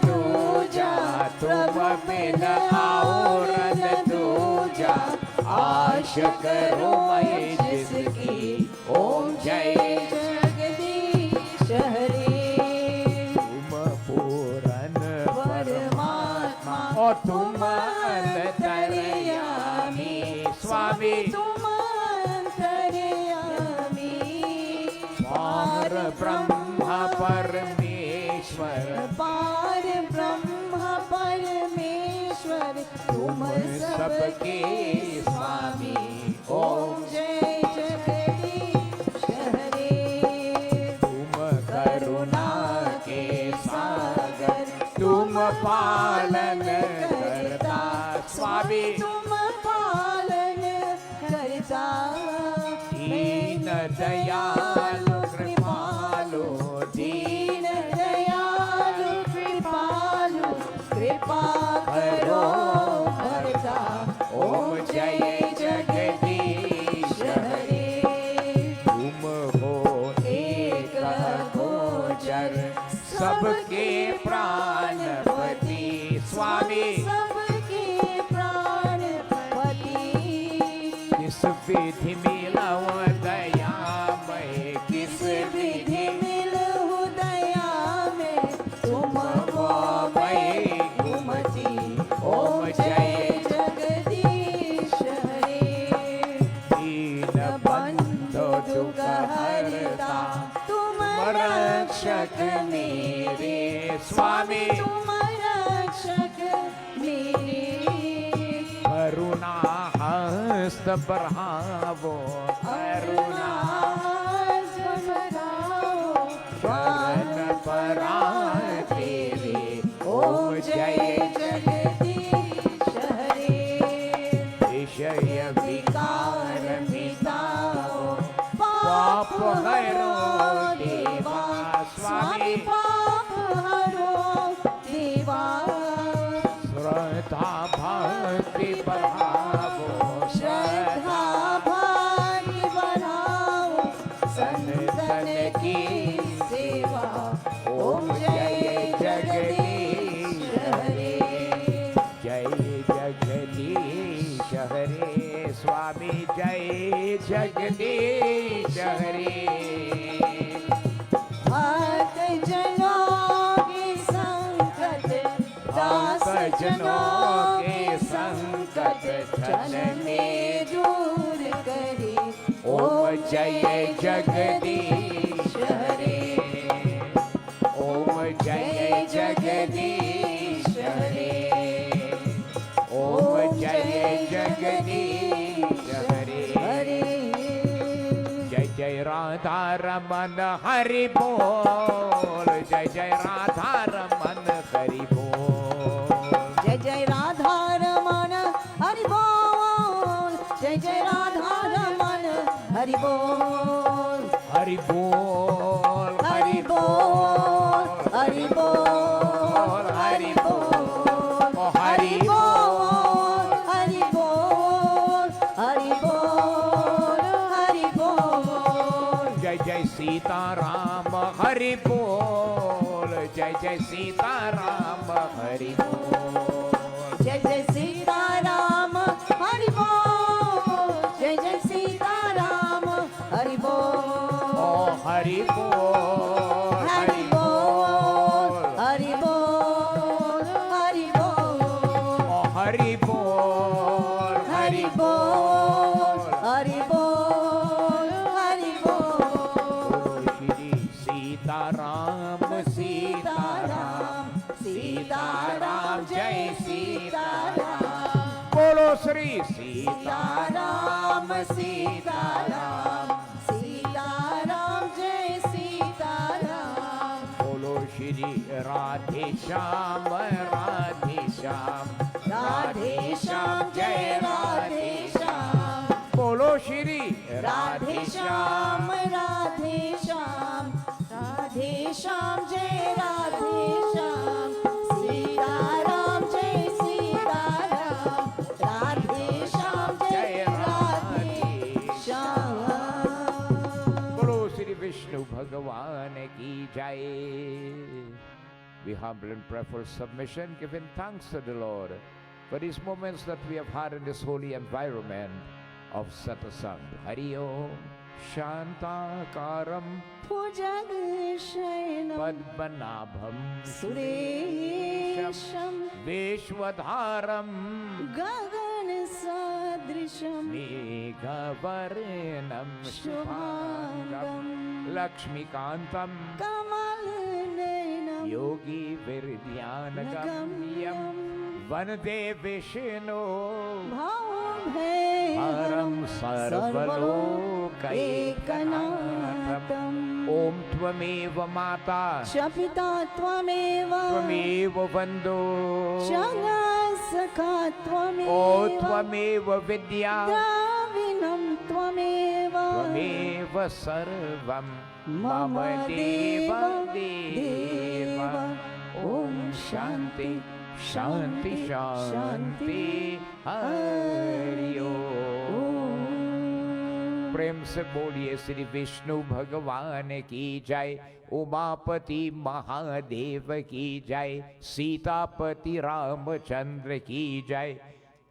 dooja, Tum bin aur n dooja, Ash karo mai jiski, Om Jai Jagadish Hare. Tum Puran Paramatma, O Tum antaryami, Swami Brahma Parameshwar, Par Brahma Parameshwar, Tum sabke Swami, Om Jai Jagadish Hare. Tum karuna ke sagar, Tum palan karta, Swami Tum palan karta, Deen Dayal Kripa karo bharta, Om Jai Jagadish Hare. Tum ho ek gochar, sabke विधि मिलव दया में, किस विधि मिलहु दया में, तुम वो भई घुमती। ओम जय जगदीश हरे। दीन बंधु दुख हरता, तुम रक्षक मेरे स्वामी। तुम रक्षक मेरे। करुणा हस्त बढ़ावो, करुणा शरण पराय तेरे। ओम जय जगदीश हरे। विषय विकार मिटाओ, पाप हरो देवा स्वामी। पाप हरो देवा। श्रद्धा भक्ति बढ़ावो, श्रद्धा भारी बढ़ाओ, संतन की सेवा। ओम जय जगदीश हरे। जय जगदीश हरे स्वामी, जय जगदीश हरे। भक्त जनों के संकट, दास जनों के संकट, क्षण में दूर करे। ओम जय जगदीश हरे। ओम जय जगदीश हरे। ओम जय जगदीश हरे। हरे। जय जय राधा रमन हरि बोल, जय जय राधा रमन हरि बोल। जय जय राधा रमन हरि बोल। जय जय राधा रमन हरि बोल। हरि बोल, हरि बोल, हरि बोल, हरि बोल, हरि बोल, हरि बोल, हरि बोल, हरि बोल। जय जय सीताराम हरि बोल, जय जय सीताराम हरि बोल। जय जय सीताराम हरि बोल। जय जय सीताराम हरि बोल। ओ हरि बोल, हरि बोल, हरि बोल, हरि बोल, ओ हरि बोल, हरि बोल, हरि बोल, हरि बोल। श्री सीताराम सीताराम सीताराम जय सीताराम। बोलो श्री सीताराम सीताराम, सीताराम जय सीताराम। बोलो श्री राधे श्याम राधे श्याम राधे श्याम जय राधे श्याम। बोलो श्री राधे श्याम, राधे श्याम, राधे श्याम जय राधे श्याम। सीताराम जय सीताराम, राधे श्याम जय राधे श्याम। बोलो श्री विष्णु भगवान की जय। We humble and prayerful submission, giving thanks to the Lord for these moments that we have had in this holy environment of Satsangh. Hari Om Shantakaram भुजग शयनं Padmanabham सुरेशं Vishwadharam गगन सदृशं Meghavarnam शुभांगं Lakshmikantam कमलनयनं Yogi Virdyanagam Vande Vishnu Haram Sarvalokaikanatham Om Tvameva Mata शपिता त्वमेव Tvameva Vando जगः सखा त्वमेव O Tvameva Vidya द्रविणं त्वमेव Tvameva Sarvam मम Mama Deva देव Deva Om Shanti Shanti Shanti Hari Om। प्रेम से बोलिए श्री विष्णु भगवान की जय। उमापति महादेव की जय। सीतापति रामचंद्र की जय।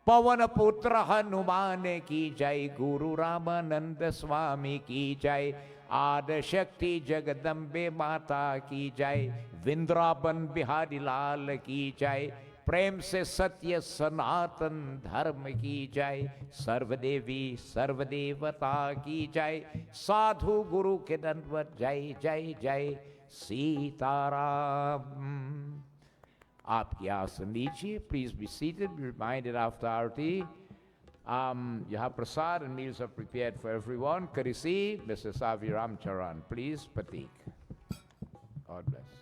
पवन पुत्र हनुमान की जय, गुरु रामानंद स्वामी की जय, आदि शक्ति जगदम्बे माता की जय, वृंदावन बिहारी लाल की जय, प्रेम से सत्य सनातन धर्म की जय, सर्वदेवी सर्वदेवता की जय, साधु गुरु के दंडवत जय जय जय सीताराम। आपकी आसन लीजिए, please be seated, be reminded after Arati. You have prasad and meals are prepared for everyone. Could you see Mrs. Avi Ramcharan, please, Patik. God bless.